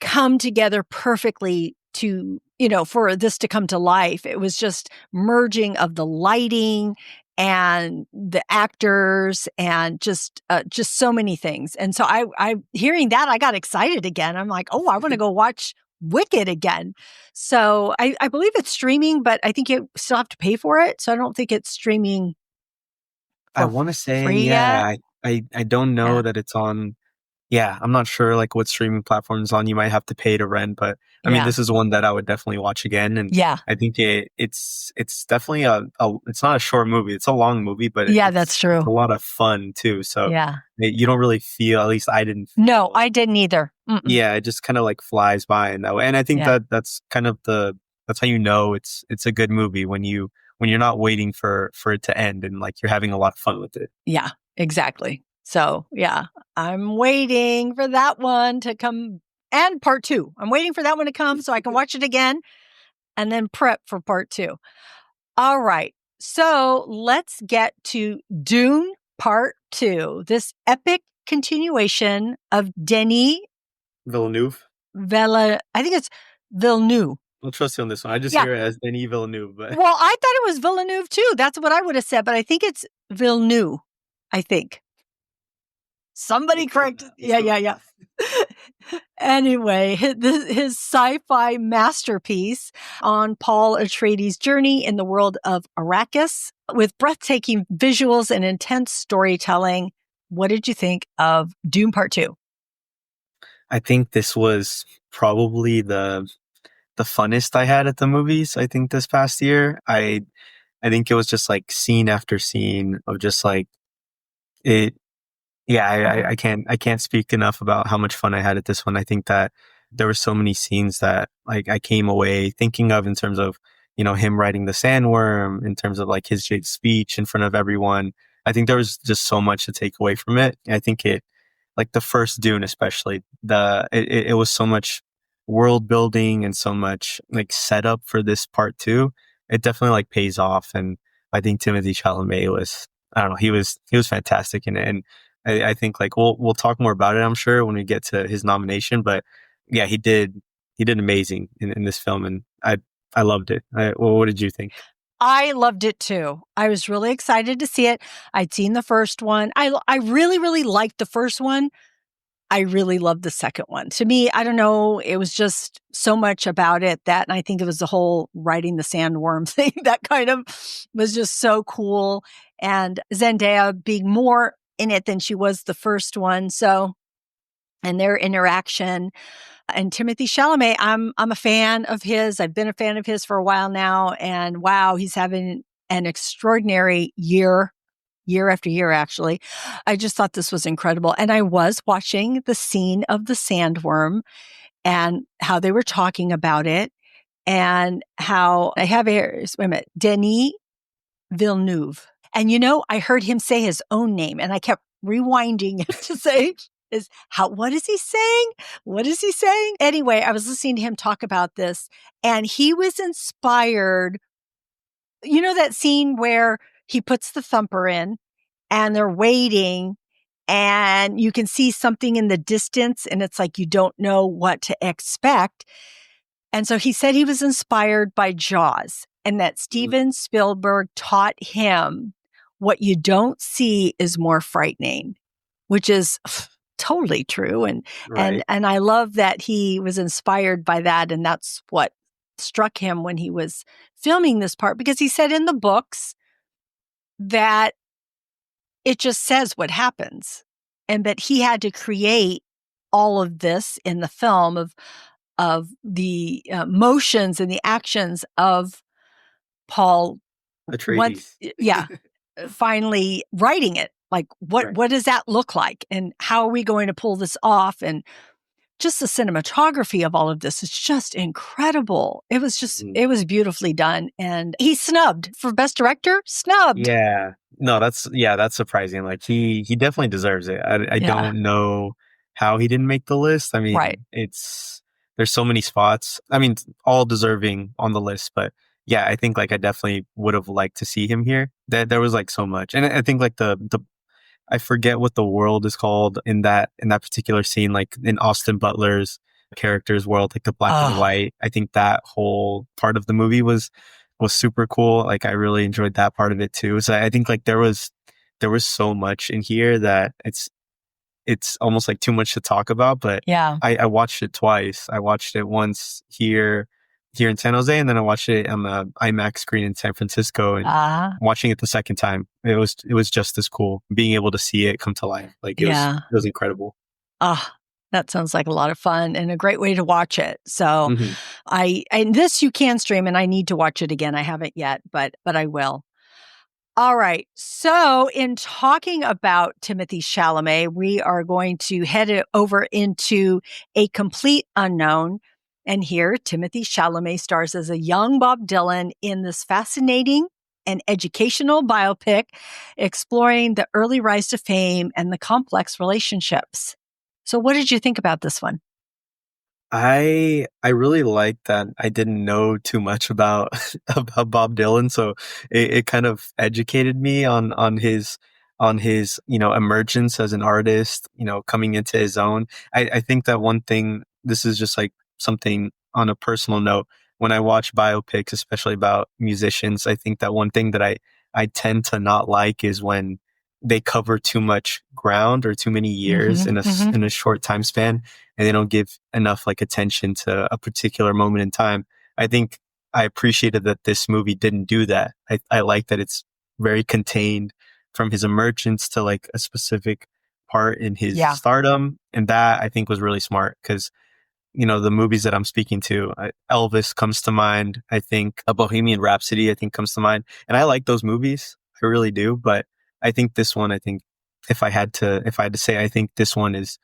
come together perfectly to, for this to come to life. It was just merging of the lighting and the actors and just so many things. And so I hearing that, I got excited again. I'm like, oh, I want to go watch Wicked again. So I believe it's streaming, but I think you still have to pay for it. So I don't think it's streaming. I want to say, I don't know that it's on. Yeah, I'm not sure like what streaming platforms on. You might have to pay to rent, but I mean, this is one that I would definitely watch again. And I think it's definitely it's not a short movie. It's a long movie, but that's true. It's a lot of fun too. So you don't really feel, at least I didn't. No, I didn't either. Yeah, it just kind of like flies by in that way. And I think that's kind of that's how you know it's a good movie, when you're not waiting for it to end and like you're having a lot of fun with it. Yeah, exactly. So I'm waiting for that one to come, and part 2. I'm waiting for that one to come so I can watch it again and then prep for part 2. All right. So let's get to Dune part 2, this epic continuation of Denis Villeneuve. I think it's Villeneuve. I'll trust you on this one. I just hear it as Denis Villeneuve. But well, I thought it was Villeneuve too. That's what I would have said, but I think it's Villeneuve, I think. Somebody correct. Yeah. Anyway, his sci-fi masterpiece on Paul Atreides' journey in the world of Arrakis with breathtaking visuals and intense storytelling. What did you think of Dune Part 2? I think this was probably the funnest I had at the movies, I think, this past year. I think it was just like scene after scene of just like it. Yeah, I can't speak enough about how much fun I had at this one. I think that there were so many scenes that like I came away thinking of in terms of, him riding the sandworm, in terms of like his speech in front of everyone. I think there was just so much to take away from it. I think it, like the first Dune, especially it was so much world building and so much like setup for this part two. It definitely like pays off. And I think Timothée Chalamet was, I don't know, he was fantastic in it. And I think like we'll talk more about it, I'm sure, when we get to his nomination. But yeah, he did amazing in this film, and I loved it. Well, what did you think? I loved it too. I was really excited to see it. I'd seen the first one. I really, really liked the first one. I really loved the second one. To me, I don't know, it was just so much about it that, and I think it was the whole riding the sandworm thing that kind of was just so cool. And Zendaya being more in it than she was the first one. So, and their interaction. And Timothée Chalamet, I'm a fan of his. I've been a fan of his for a while now. And wow, he's having an extraordinary year after year, actually. I just thought this was incredible. And I was watching the scene of the sandworm and how they were talking about it and how I have wait a minute, Denis Villeneuve. And I heard him say his own name and I kept rewinding to say, what is he saying? What is he saying? Anyway, I was listening to him talk about this and he was inspired. That scene where he puts the thumper in and they're waiting and you can see something in the distance and it's like you don't know what to expect. And so he said he was inspired by Jaws and that Steven Spielberg taught him what you don't see is more frightening, which is totally true. And, Right. and I love that he was inspired by that. And that's what struck him when he was filming this part, because he said in the books that it just says what happens and that he had to create all of this in the film of the motions and the actions of Paul. Atreides. Yeah. Finally writing it. Like what does that look like? And how are we going to pull this off? And just the cinematography of all of this is just incredible. It was just, it was beautifully done. And he's snubbed for best director, snubbed. Yeah. No, that's surprising. Like he definitely deserves it. I don't know how he didn't make the list. I mean, there's so many spots. I mean, all deserving on the list, but yeah, I think like I definitely would have liked to see him here. There was like so much. And I think like the I forget what the world is called in that particular scene, like in Austin Butler's character's world, like the black and white. I think that whole part of the movie was super cool. Like I really enjoyed that part of it too. So I think like there was so much in here that it's almost like too much to talk about. But yeah, I watched it twice. I watched it once here in San Jose, and then I watched it on the IMAX screen in San Francisco. And watching it the second time, it was just as cool. Being able to see it come to life, like it was incredible. That sounds like a lot of fun and a great way to watch it. So and this you can stream, and I need to watch it again. I haven't yet, but I will. All right. So in talking about Timothée Chalamet, we are going to head it over into A Complete Unknown. And here, Timothée Chalamet stars as a young Bob Dylan in this fascinating and educational biopic exploring the early rise to fame and the complex relationships. So what did you think about this one? I really like that I didn't know too much about about Bob Dylan, so it kind of educated me on his emergence as an artist, coming into his own. I think that one thing, this is just like something on a personal note, when I watch biopics, especially about musicians, I think that one thing that I tend to not like is when they cover too much ground or too many years in a short time span, and they don't give enough like attention to a particular moment in time. I think I appreciated that this movie didn't do that. I like that it's very contained from his emergence to like a specific part in his stardom. And that I think was really smart because, you know, the movies that I'm speaking to, Elvis comes to mind. I think A Bohemian Rhapsody, I think comes to mind. And I like those movies. I really do. But I think this one, I think if I had to say, I think this one is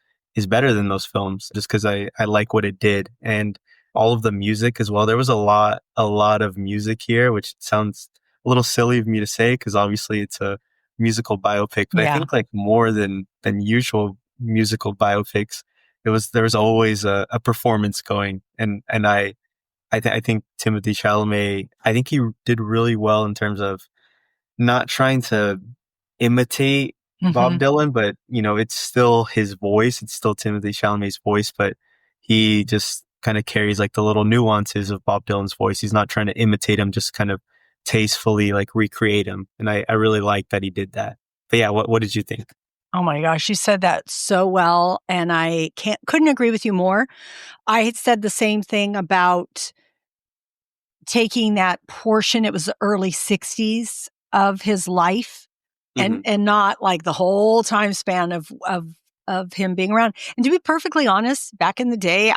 better than those films just because I like what it did. And all of the music as well. There was a lot of music here, which sounds a little silly of me to say because obviously it's a musical biopic, but I think like more than usual musical biopics, there was always a performance going, and I think Timothée Chalamet, I think he did really well in terms of not trying to imitate Bob Dylan, but you know, it's still his voice, it's still Timothée Chalamet's voice, but he just kind of carries like the little nuances of Bob Dylan's voice. He's not trying to imitate him, just kind of tastefully like recreate him, and I really like that he did that. But yeah, what did you think? Oh my gosh, you said that so well, and I couldn't agree with you more. I had said the same thing about taking that portion, it was the early 60s of his life, and not like the whole time span of him being around. And to be perfectly honest, back in the day,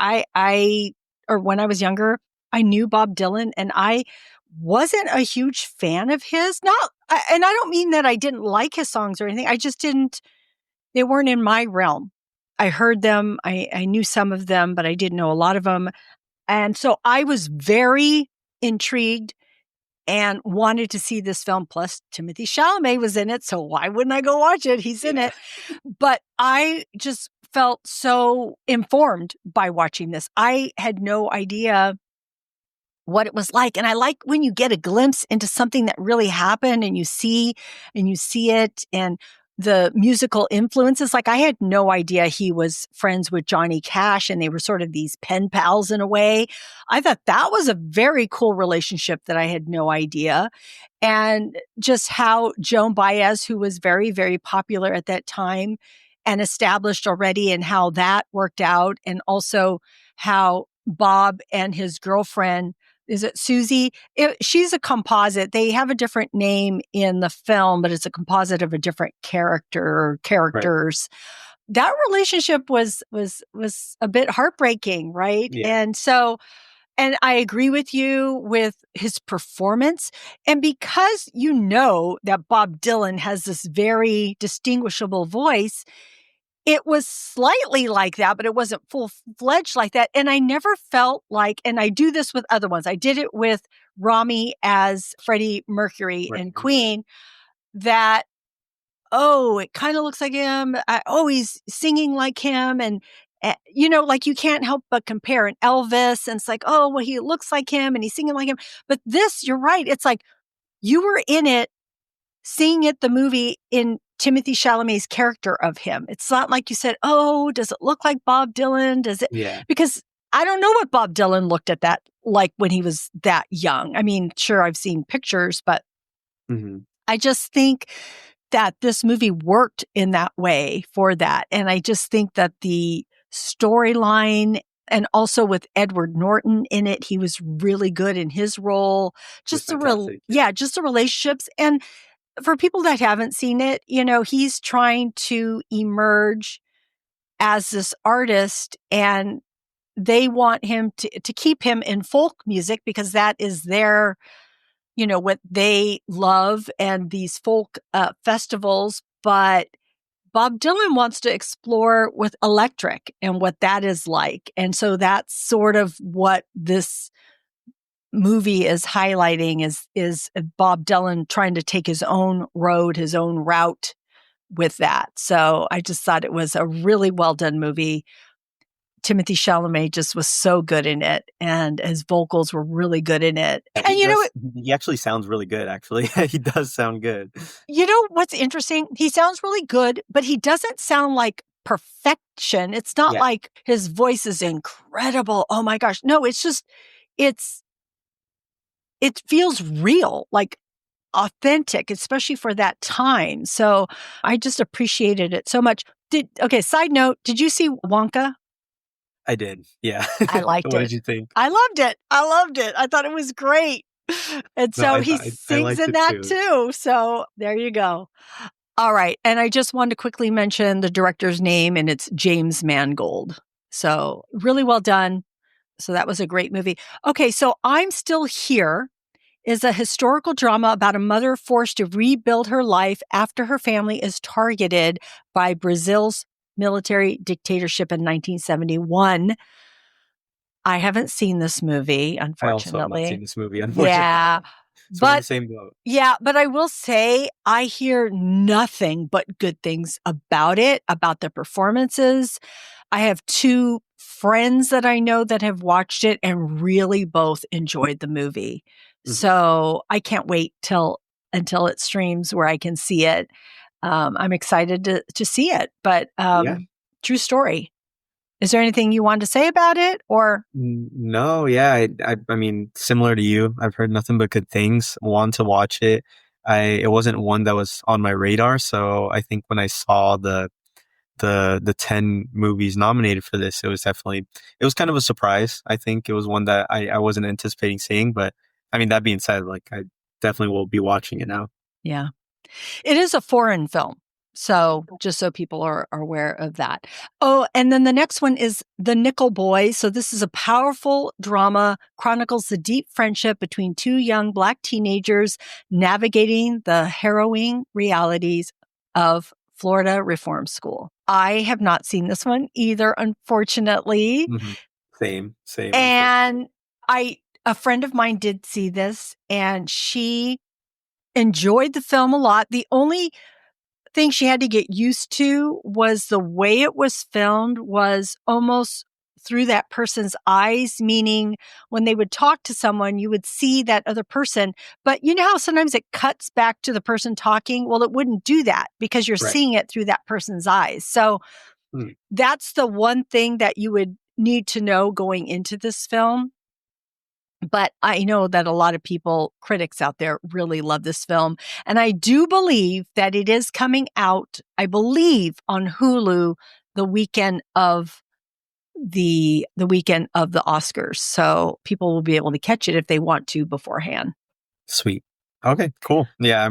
or when I was younger, I knew Bob Dylan, and I wasn't a huge fan of his. And I don't mean that I didn't like his songs or anything. I just didn't. They weren't in my realm. I heard them. I knew some of them, but I didn't know a lot of them. And so I was very intrigued and wanted to see this film. Plus, Timothée Chalamet was in it. So why wouldn't I go watch it? He's in it. But I just felt so informed by watching this. I had no idea what it was like. And I like when you get a glimpse into something that really happened and you see it and the musical influences. Like I had no idea he was friends with Johnny Cash and they were sort of these pen pals in a way. I thought that was a very cool relationship that I had no idea. And just how Joan Baez, who was very, very popular at that time and established already, and how that worked out. And also how Bob and his girlfriend, is it Susie? She's a composite. They have a different name in the film, but it's a composite of a different character or characters. Right. That relationship was a bit heartbreaking, right? Yeah. And I agree with you with his performance. And because you know that Bob Dylan has this very distinguishable voice, it was slightly like that, but it wasn't full-fledged like that. And I never felt like, and I do this with other ones. I did it with Rami as Freddie Mercury in Queen, that, it kind of looks like him. He's singing like him. And, you know, like you can't help but compare an Elvis. And it's like, he looks like him and he's singing like him. But this, you're right. It's like you were in it, seeing it, the movie, in Timothée Chalamet's character of him. It's not like you said, does it look like Bob Dylan? Does it? Yeah. Because I don't know what Bob Dylan looked at that like when he was that young. I mean, sure, I've seen pictures, but I just think that this movie worked in that way for that. And I just think that the storyline, and also with Edward Norton in it, he was really good in his role. Just the relationships. And for people that haven't seen it, you know, he's trying to emerge as this artist, and they want him to keep him in folk music because that is their, you know, what they love, and these folk festivals. But Bob Dylan wants to explore with electric and what that is like. And so that's sort of what this movie is highlighting, is Bob Dylan trying to take his own road, his own route with that. So I just thought it was a really well done movie. Timothée Chalamet just was so good in it, and his vocals were really good in it. And he actually sounds really good, actually. He does sound good. You know what's interesting? He sounds really good, but he doesn't sound like perfection. It's not like his voice is incredible. Oh my gosh. No, it's just, it feels real. Like authentic, especially for that time. So I just appreciated it so much. Side note, did you see Wonka? I did. Yeah. I liked What it. did you think? I loved it. I loved it. I thought it was great. And No, so he I sings liked in it that too. too. So there you go. All right. And I just wanted to quickly mention the director's name, and it's James Mangold. So really well done. So that was a great movie. Okay. So I'm Still Here is a historical drama about a mother forced to rebuild her life after her family is targeted by Brazil's military dictatorship in 1971. I haven't seen this movie, I also have not seen unfortunately. this movie, unfortunately. Yeah. So we're in the But same boat. yeah, but I will say I hear nothing but good things about it, about the performances. I have two friends that I know that have watched it and really both enjoyed the movie. Mhm. So I can't wait until it streams where I can see it. I'm excited to see it, but Yeah. true story. Is there anything you want to say about it, or? No, yeah, I mean, similar to you, I've heard nothing but good things. Want to watch it. It wasn't one that was on my radar, so I think when I saw the 10 movies nominated for this, it was kind of a surprise. I think it was one that I wasn't anticipating seeing, but I mean, that being said, like I definitely will be watching it now. Yeah. It is a foreign film. So just so people are aware of that. Oh, and then the next one is The Nickel Boy. So this is a powerful drama, chronicles the deep friendship between two young Black teenagers navigating the harrowing realities of Florida Reform School. I have not seen this one either, unfortunately. Mhm. Same, unfortunately. And a friend of mine did see this, and she enjoyed the film a lot. The only thing she had to get used to was the way it was filmed was almost through that person's eyes, meaning when they would talk to someone, you would see that other person. But you know how sometimes it cuts back to the person talking? Well, it wouldn't do that because you're Right. seeing it through that person's eyes. So Mm. that's the one thing that you would need to know going into this film. But I know that a lot of people, critics out there, really love this film. And I do believe that it is coming out, I believe, on Hulu the weekend of the weekend of the Oscars. So people will be able to catch it if they want to beforehand. Sweet. Okay, cool. Yeah,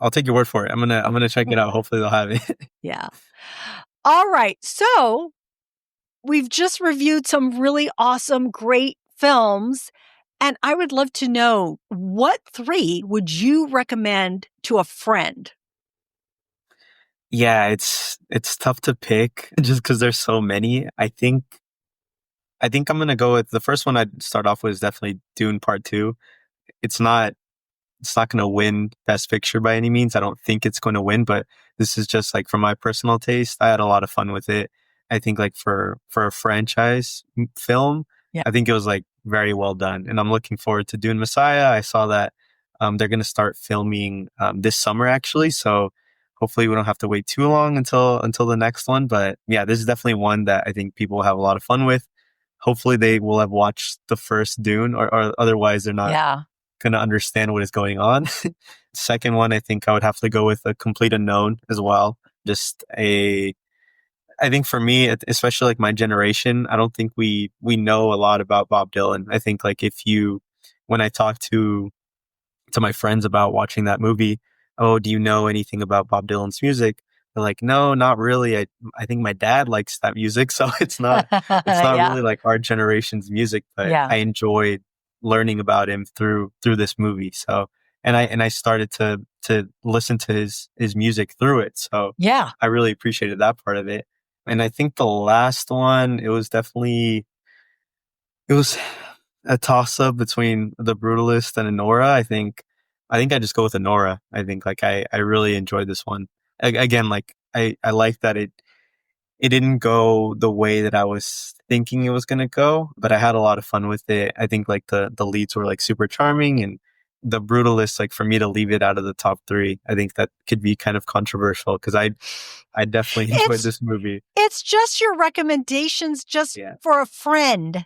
I'll take your word for it. I'm gonna check it out. Hopefully they'll have it. Yeah. All right. So we've just reviewed some really awesome, great films. And I would love to know, what three would you recommend to a friend? Yeah, it's tough to pick just because there's so many. I think I'm gonna go with the first one I'd start off with is definitely Dune Part Two. It's not it's not gonna win Best Picture by any means. I don't think it's going to win, but this is just like for my personal taste. I had a lot of fun with it. I think like for a franchise film, Yeah. I think it was like very well done, and I'm looking forward to Dune Messiah. I saw that they're gonna start filming this summer actually, so hopefully we don't have to wait too long until the next one. But yeah, this is definitely one that I think people will have a lot of fun with. Hopefully they will have watched the first Dune, or otherwise they're not Yeah. going to understand what is going on. Second one, I think I would have to go with A Complete Unknown as well. I think for me, especially like my generation, I don't think we know a lot about Bob Dylan. I think like when I talk to my friends about watching that movie, oh, do you know anything about Bob Dylan's music? They're like, no, not really. I think my dad likes that music, so it's not Yeah. really like our generation's music, but Yeah. I enjoyed learning about him through this movie. So and I started to listen to his music through it. So Yeah. I really appreciated that part of it. And I think the last one, it was a toss up between The Brutalist and Anora. I think I just go with Anora. I think like I really enjoyed this one. Again, like I like that it didn't go the way that I was thinking it was gonna go, but I had a lot of fun with it. I think like the leads were like super charming, and the Brutalist, like for me to leave it out of the top 3, I think that could be kind of controversial because I definitely enjoyed this movie. It's just your recommendations for a friend.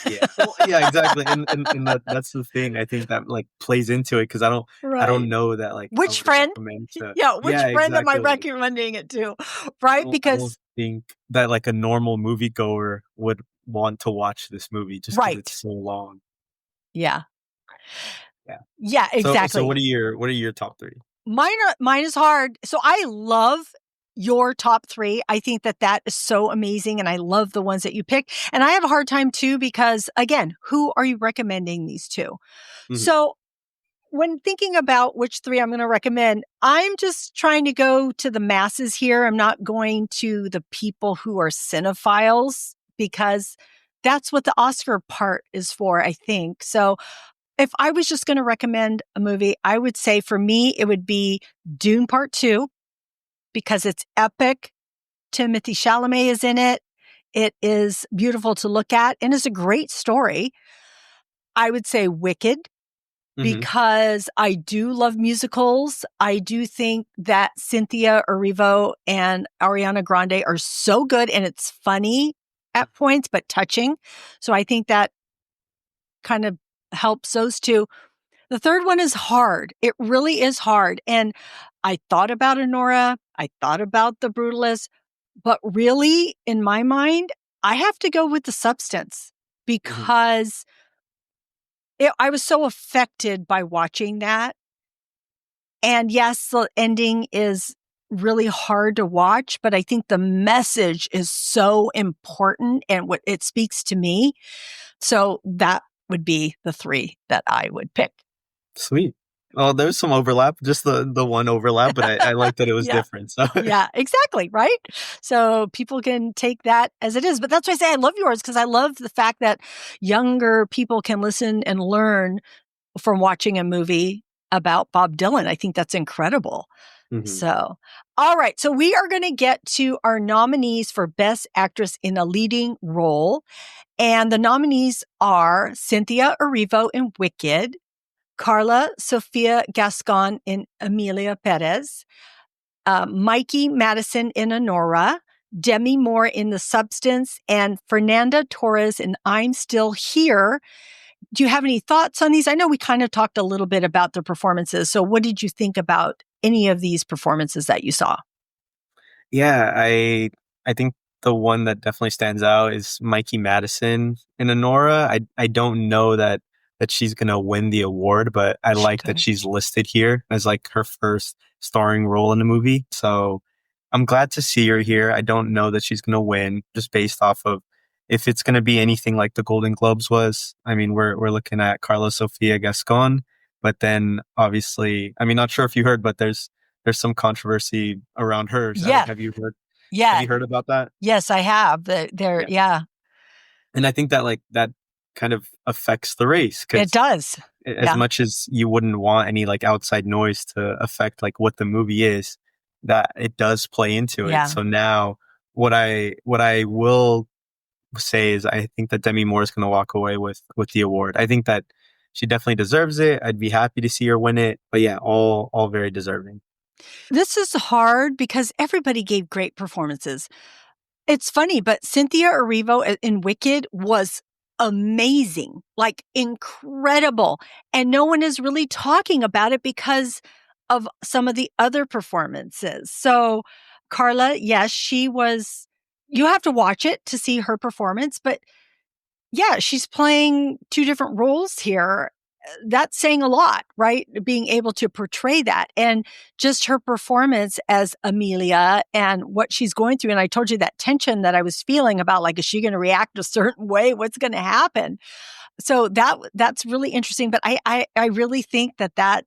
Yeah. Well, yeah, exactly. And that's the thing. I think that like plays into it because I don't know that like which friend? Which friend am I recommending it to? Right? I don't think that like a normal moviegoer would want to watch this movie just because it's so long. Yeah. Yeah. Yeah, exactly. So what are your top 3? Mine is hard. So I love your top 3. I think that is so amazing. And I love the ones that you pick. And I have a hard time too, because again, who are you recommending these to? Mm-hmm. So when thinking about which 3 I'm going to recommend, I'm just trying to go to the masses here. I'm not going to the people who are cinephiles because that's what the Oscar part is for, I think. So if I was just going to recommend a movie, I would say for me, it would be Dune Part 2 because it's epic. Timothée Chalamet is in it. It is beautiful to look at and is a great story. I would say Wicked because I do love musicals. I do think that Cynthia Erivo and Ariana Grande are so good and it's funny at points, but touching. So I think that kind of helps those two. The third one is hard. It really is hard. And I thought about Anora. I thought about The Brutalist. But really, in my mind, I have to go with The Substance because I was so affected by watching that. And yes, the ending is really hard to watch, but I think the message is so important and what it speaks to me. So that would be the 3 that I would pick. Sweet. Well, there's some overlap, just the one overlap, but I like that it was different. So yeah, exactly. Right. So people can take that as it is. But that's why I say I love yours because I love the fact that younger people can listen and learn from watching a movie about Bob Dylan. I think that's incredible. So, all right. So we are going to get to our nominees for Best Actress in a Leading Role. And the nominees are Cynthia Erivo in Wicked, Carla Sofia Gascon in Emilia, Perez, Mikey Madison in Anora, Demi Moore in The Substance, and Fernanda Torres in I'm Still Here. Do you have any thoughts on these? I know we kind of talked a little bit about the performances. So what did you think about any of these performances that you saw? Yeah, I think the one that definitely stands out is Mikey Madison in Anora. I don't know that she's going to win the award, but I like that she's listed here as like her first starring role in a movie. So I'm glad to see her here. I don't know that she's going to win just based off of if it's going to be anything like the Golden Globes was. I mean, we're looking at Carla Sofia Gascon, but then obviously, I mean, not sure if you heard, but there's some controversy around her. Yeah. Have you heard? Yeah. Have you heard about that? Yes, I have. Yeah. And I think that like that kind of affects the race. It does. As much as you wouldn't want any like outside noise to affect like what the movie is, that it does play into it. So now what I will say is I think that Demi Moore is going to walk away with the award. I think that she definitely deserves it. I'd be happy to see her win it. But yeah, all very deserving. This is hard because everybody gave great performances. It's funny, but Cynthia Erivo in Wicked was amazing, like incredible. And no one is really talking about it because of some of the other performances. So Carla, yes, she was, you have to watch it to see her performance, but yeah, she's playing 2 different roles here. That's saying a lot, right? Being able to portray that and just her performance as Emilia and what she's going through. And I told you that tension that I was feeling about like, is she going to react a certain way? What's going to happen? So that's really interesting. But I really think that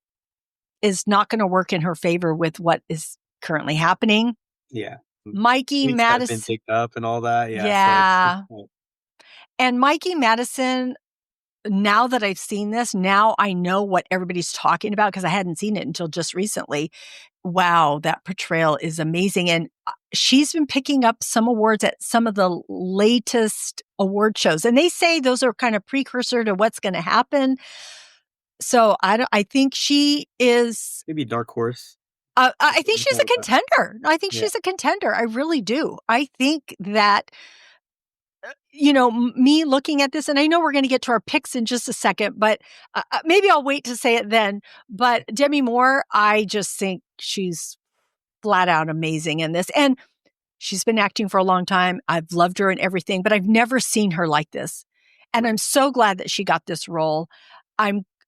is not going to work in her favor with what is currently happening. Yeah. Mikey Madison. Been picked up and all that. Yeah. Yeah. And Mikey Madison, now that I've seen this, now I know what everybody's talking about because I hadn't seen it until just recently. Wow, that portrayal is amazing. And she's been picking up some awards at some of the latest award shows. And they say those are kind of precursor to what's going to happen. So I think she is. Maybe dark horse. I think she's a contender. I think Yeah. she's a contender. I really do. I think that, me looking at this, and I know we're going to get to our picks in just a second, but maybe I'll wait to say it then. But Demi Moore, I just think she's flat out amazing in this. And she's been acting for a long time. I've loved her in everything, but I've never seen her like this. And I'm so glad that she got this role.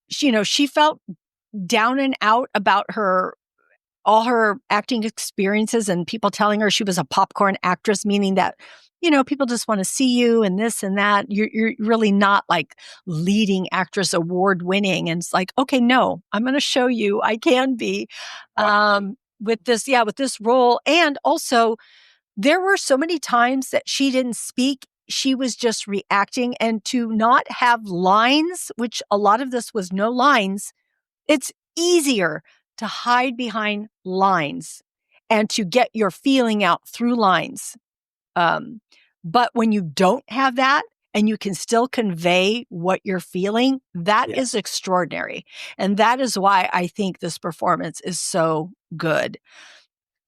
She felt down and out about all her acting experiences and people telling her she was a popcorn actress, meaning that, people just want to see you and this and that. You're really not like leading actress award winning. And it's like, okay, no, I'm going to show you I can be, with this role. And also there were so many times that she didn't speak. She was just reacting, and to not have lines, which a lot of this was no lines. It's easier to hide behind lines and to get your feeling out through lines. But when you don't have that and you can still convey what you're feeling, that is extraordinary. And that is why I think this performance is so good.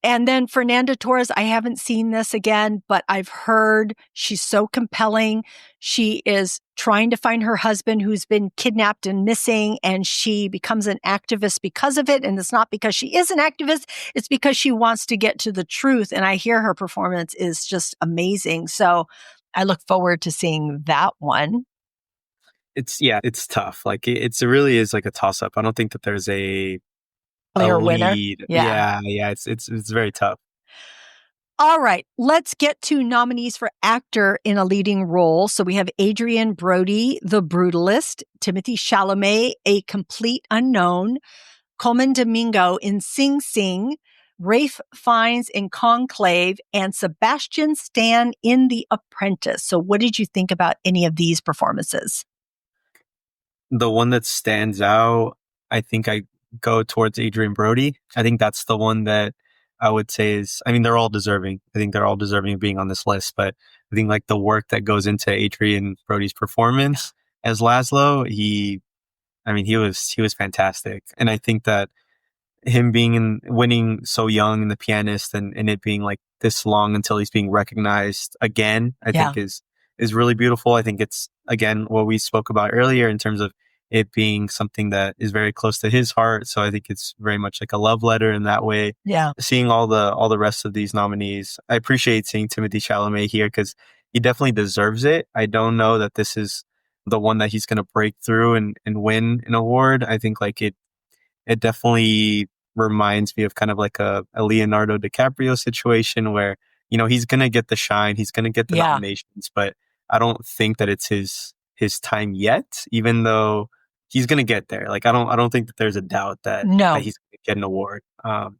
And then Fernanda Torres, I haven't seen this again, but I've heard she's so compelling. She is trying to find her husband who's been kidnapped and missing, and she becomes an activist because of it. And it's not because she is an activist, it's because she wants to get to the truth. And I hear her performance is just amazing. So I look forward to seeing that one. It's tough. Like it really is like a toss up. I don't think that there's a Clear winner. lead. Yeah. It's very tough. All right, let's get to nominees for actor in a leading role. So we have Adrien Brody, The Brutalist, Timothée Chalamet, A Complete Unknown, Colman Domingo in Sing Sing, Ralph Fiennes in Conclave, and Sebastian Stan in The Apprentice. So what did you think about any of these performances? The one that stands out, I think I go towards Adrien Brody. I think that's the one that I would say is, I mean, they're all deserving. I think they're all deserving of being on this list, but I think like the work that goes into Adrien Brody's performance as Laszlo, he was fantastic. And I think that him winning so young in The Pianist and it being like this long until he's being recognized again, I think is really beautiful. I think it's, again, what we spoke about earlier in terms of it being something that is very close to his heart. So I think it's very much like a love letter in that way. Yeah. Seeing all the rest of these nominees, I appreciate seeing Timothée Chalamet here because he definitely deserves it. I don't know that this is the one that he's going to break through and win an award. I think like it definitely reminds me of kind of like a Leonardo DiCaprio situation where, he's going to get the shine, he's going to get the nominations, but I don't think that it's his time yet, even though he's going to get there. Like, I don't think that there's a doubt that he's going to get an award.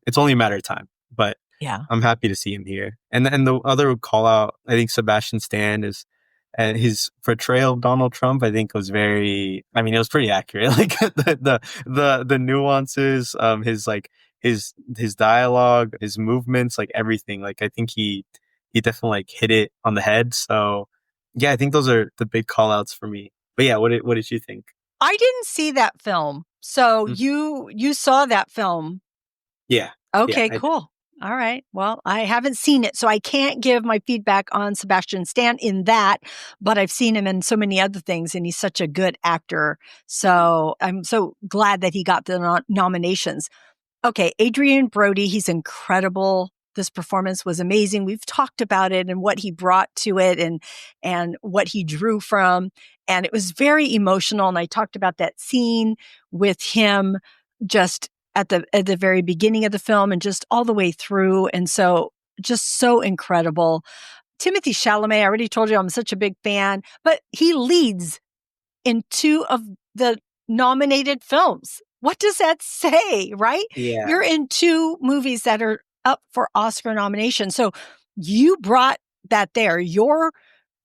It's only a matter of time, but I'm happy to see him here. And the other call out, I think Sebastian Stan is, his portrayal of Donald Trump, I think was it was pretty accurate. Like the nuances, his dialogue, his movements, like everything. Like I think he definitely like hit it on the head. So yeah, I think those are the big call outs for me. But yeah, what did you think? I didn't see that film. So you saw that film. Yeah. Okay, yeah, cool. All right. Well, I haven't seen it, so I can't give my feedback on Sebastian Stan in that, but I've seen him in so many other things, and he's such a good actor. So I'm so glad that he got the nominations. Okay, Adrien Brody, he's incredible. This performance was amazing. We've talked about it and what he brought to it and what he drew from. And it was very emotional. And I talked about that scene with him just at the very beginning of the film and just all the way through. And so just so incredible. Timothée Chalamet, I already told you I'm such a big fan, but he leads in 2 of the nominated films. What does that say, right? Yeah. You're in 2 movies that are up for Oscar nomination. So you brought that there. Your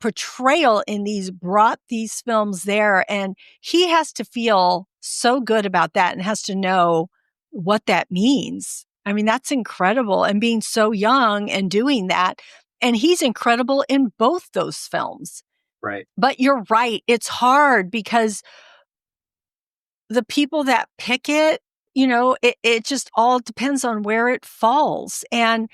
portrayal in these brought these films there. And he has to feel so good about that and has to know what that means. I mean, that's incredible. And being so young and doing that. And he's incredible in both those films. Right. But you're right. It's hard because the people that pick it, it just all depends on where it falls. And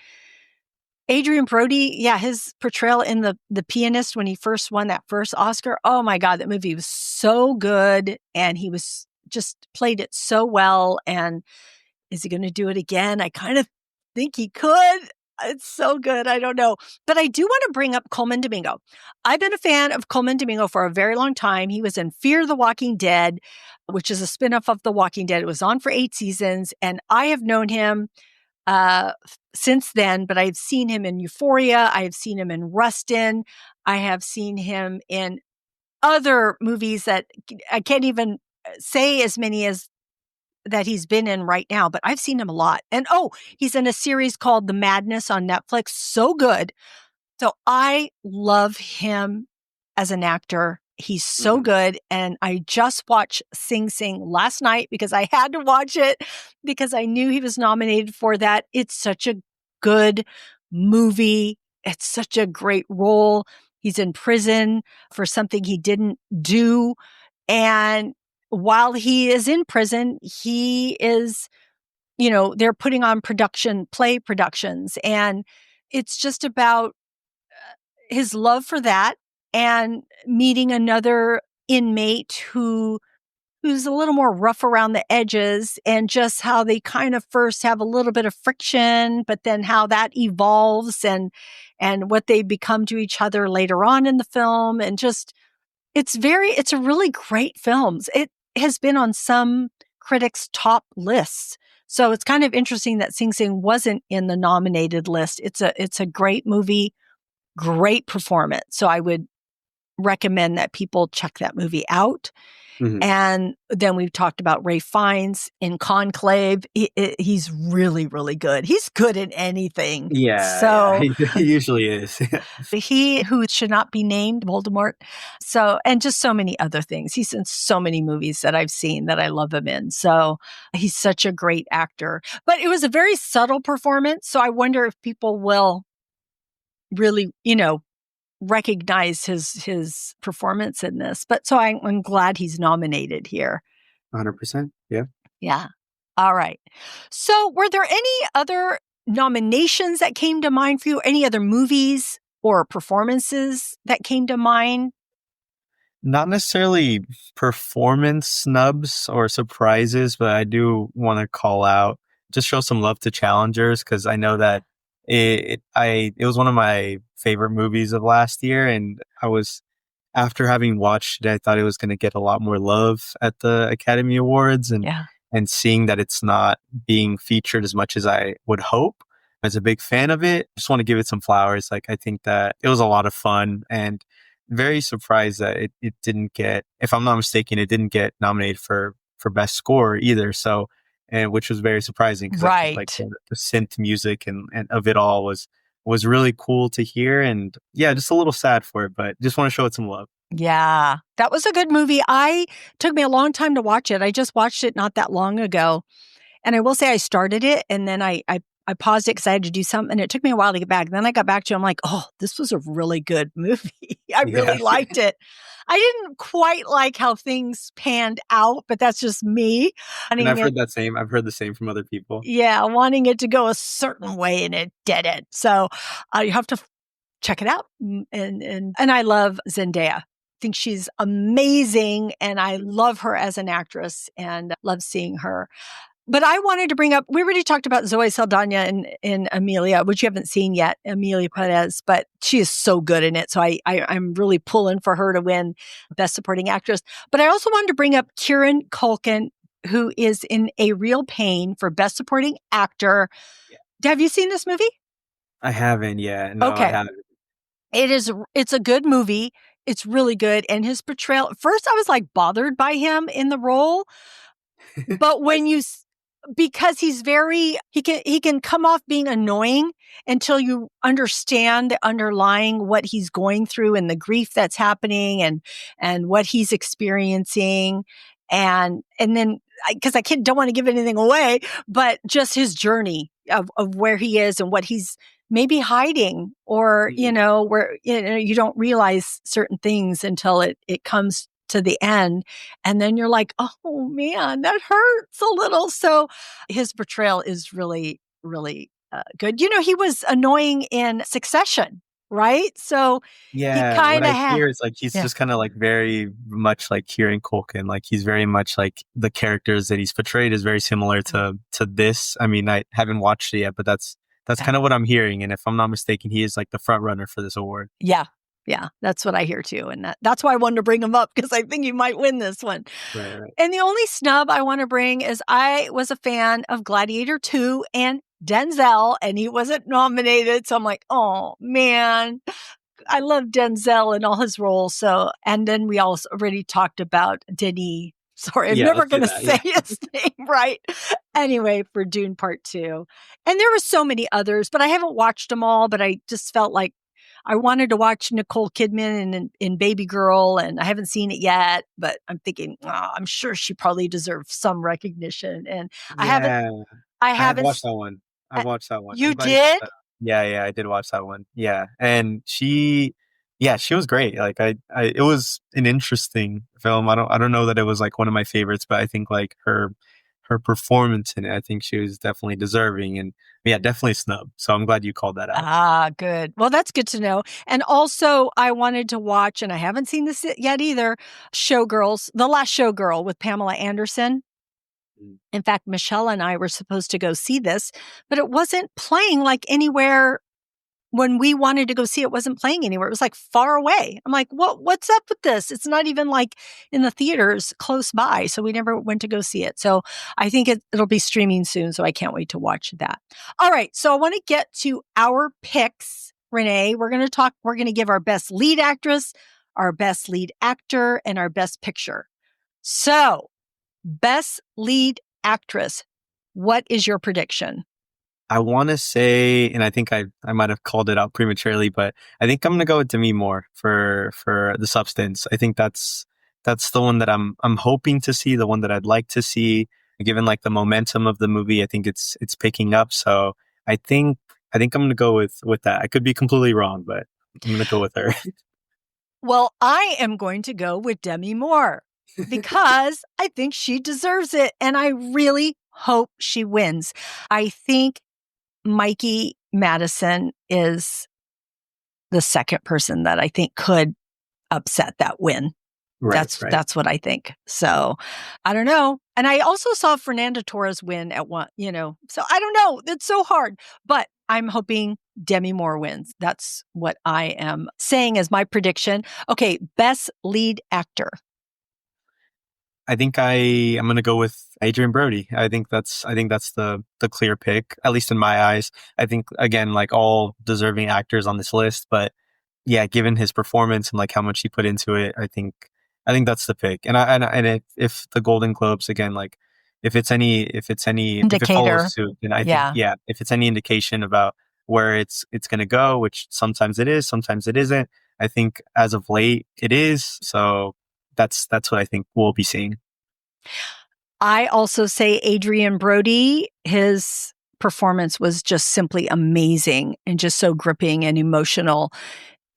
Adrian Brody, his portrayal in the Pianist when he first won that first Oscar. Oh my God, that movie was so good. And he was just played it so well. And is he going to do it again? I kind of think he could. It's so good. I don't know. But I do want to bring up Colman Domingo. I've been a fan of Colman Domingo for a very long time. He was in Fear the Walking Dead, which is a spinoff of The Walking Dead. It was on for 8 seasons. And I have known him since then, but I've seen him in Euphoria. I have seen him in Rustin. I have seen him in other movies that I can't even say as many as that he's been in right now, but I've seen him a lot. And he's in a series called The Madness on Netflix. So good. So I love him as an actor. He's so good. And I just watched Sing Sing last night because I had to watch it because I knew he was nominated for that. It's such a good movie. It's such a great role. He's in prison for something he didn't do. And while he is in prison, he is, they're putting on play productions. And it's just about his love for that and meeting another inmate who's a little more rough around the edges, and just how they kind of first have a little bit of friction, but then how that evolves and what they become to each other later on in the film. And just, it's a really great film. It has been on some critics' top lists. So it's kind of interesting that Sing Sing wasn't in the nominated list. It's a great movie, great performance. So I would recommend that people check that movie out. And then we've talked about Ralph Fiennes in Conclave. He's really, really good. He's good in anything. Yeah, he usually is. He who should not be named, Voldemort. So, and just so many other things. He's in so many movies that I've seen that I love him in. So he's such a great actor. But it was a very subtle performance. So I wonder if people will really, recognize his performance in this. But so I'm glad he's nominated here. 100%. Yeah. Yeah. All right. So were there any other nominations that came to mind for you? Any other movies or performances that came to mind? Not necessarily performance snubs or surprises, but I do want to call out, just show some love to challengers, because I know that it was one of my favorite movies of last year, and after having watched it, I thought it was going to get a lot more love at the Academy Awards, and seeing that it's not being featured as much as I would hope. As a big fan of it, I just want to give it some flowers. Like, I think that it was a lot of fun, and very surprised that it didn't get, if I'm not mistaken, it didn't get nominated for best score either. So, and which was very surprising, because I think, like, the synth music and of it all was really cool to hear. And yeah, just a little sad for it, but just want to show it some love. Yeah, that was a good movie. Took me a long time to watch it. I just watched it not that long ago. And I will say I started it and then I paused it because I had to do something, and it took me a while to get back. Then I got back to it. I'm like, oh, this was a really good movie. I really liked it. I didn't quite like how things panned out, but that's just me. And I've heard the same from other people. Yeah, wanting it to go a certain way, and it didn't. So you have to check it out. And I love Zendaya. I think she's amazing, and I love her as an actress and love seeing her. But I wanted to bring up, we already talked about Zoe Saldana in Emilia, which you haven't seen yet, Emilia Perez, but she is so good in it. So I'm really pulling for her to win Best Supporting Actress. But I also wanted to bring up Kieran Culkin, who is in A Real Pain for Best Supporting Actor. Yeah. Have you seen this movie? I haven't yet. No, okay. I haven't. It's a good movie. It's really good. And his portrayal, at first I was like bothered by him in the role. But because he's he can come off being annoying until you understand the underlying what he's going through and the grief that's happening and what he's experiencing. And then, because don't want to give anything away, but just his journey of where he is and what he's maybe hiding, or, where, you don't realize certain things until it comes to the end. And then you're like, oh man, that hurts a little. So his portrayal is really, really good. You know, he was annoying in Succession, right? So he Yeah, what kind of I had, hear is like he's yeah, just kind of like very much like Kieran Culkin. Like he's very much like the characters that he's portrayed is very similar to this. I mean, I haven't watched it yet, but that's yeah, kind of what I'm hearing. And if I'm not mistaken, he is like the front runner for this award. yeah. Yeah, that's what I hear too. And that's why I wanted to bring him up because I think you might win this one. Right, right. And the only snub I want to bring is I was a fan of Gladiator 2 and Denzel, and he wasn't nominated. So I'm like, oh man, I love Denzel and all his roles. So, and then we also already talked about Denis. Sorry, I'm Yeah, never let's do going to that. say Yeah. his name right. Anyway, for Dune Part 2. And there were so many others, but I haven't watched them all, but I just felt like I wanted to watch Nicole Kidman in Baby Girl, and I haven't seen it yet, but I'm thinking, oh, I'm sure she probably deserves some recognition. And I haven't, Yeah. I I've haven't, watched that one. I've watched that one. you I'm glad you brought did? that up. Yeah, yeah, I did watch that one. Yeah. And she was great. Like it was an interesting film. I don't know that it was like one of my favorites, but I think like her performance in it, I think she was definitely deserving and yeah, definitely a snub. So I'm glad you called that out. Ah, good. Well, that's good to know. And also, I wanted to watch, and I haven't seen this yet either, Showgirls, The Last Showgirl with Pamela Anderson. Mm. In fact, Michelle and I were supposed to go see this, but it wasn't playing like anywhere when we wanted to go see it. Wasn't playing anywhere. It was like far away. I'm like, what's up with this? It's not even like in the theaters close by. So we never went to go see it. So I think it'll be streaming soon. So I can't wait to watch that. All right. So I want to get to our picks, Rene. We're going to give our best lead actress, our best lead actor, and our best picture. So best lead actress. What is your prediction? I want to say, and I think I might have called it out prematurely, but I think I'm gonna go with Demi Moore for The Substance. I think that's the one that I'm hoping to see, the one that I'd like to see. Given like the momentum of the movie, I think it's picking up. So I think I think I'm gonna go with that. I could be completely wrong, but I'm gonna go with her. Well, I am going to go with Demi Moore because I think she deserves it. And I really hope she wins. I think Mikey Madison is the second person that I think could upset that win. Right, right. That's what I think. So I don't know. And I also saw Fernanda Torres win at one, so I don't know. It's so hard, but I'm hoping Demi Moore wins. That's what I am saying as my prediction. Okay. Best lead actor. I think I'm gonna go with Adrian Brody. I think that's the clear pick, at least in my eyes. I think again, like all deserving actors on this list, but yeah, given his performance and like how much he put into it, I think that's the pick. And if the Golden Globes again, like if it follows Indicator. suit, then I think Yeah. yeah, if it's any indication about where it's gonna go, which sometimes it is, sometimes it isn't. I think as of late it is. So that's what I think we'll be seeing. I also say Adrian Brody, his performance was just simply amazing and just so gripping and emotional.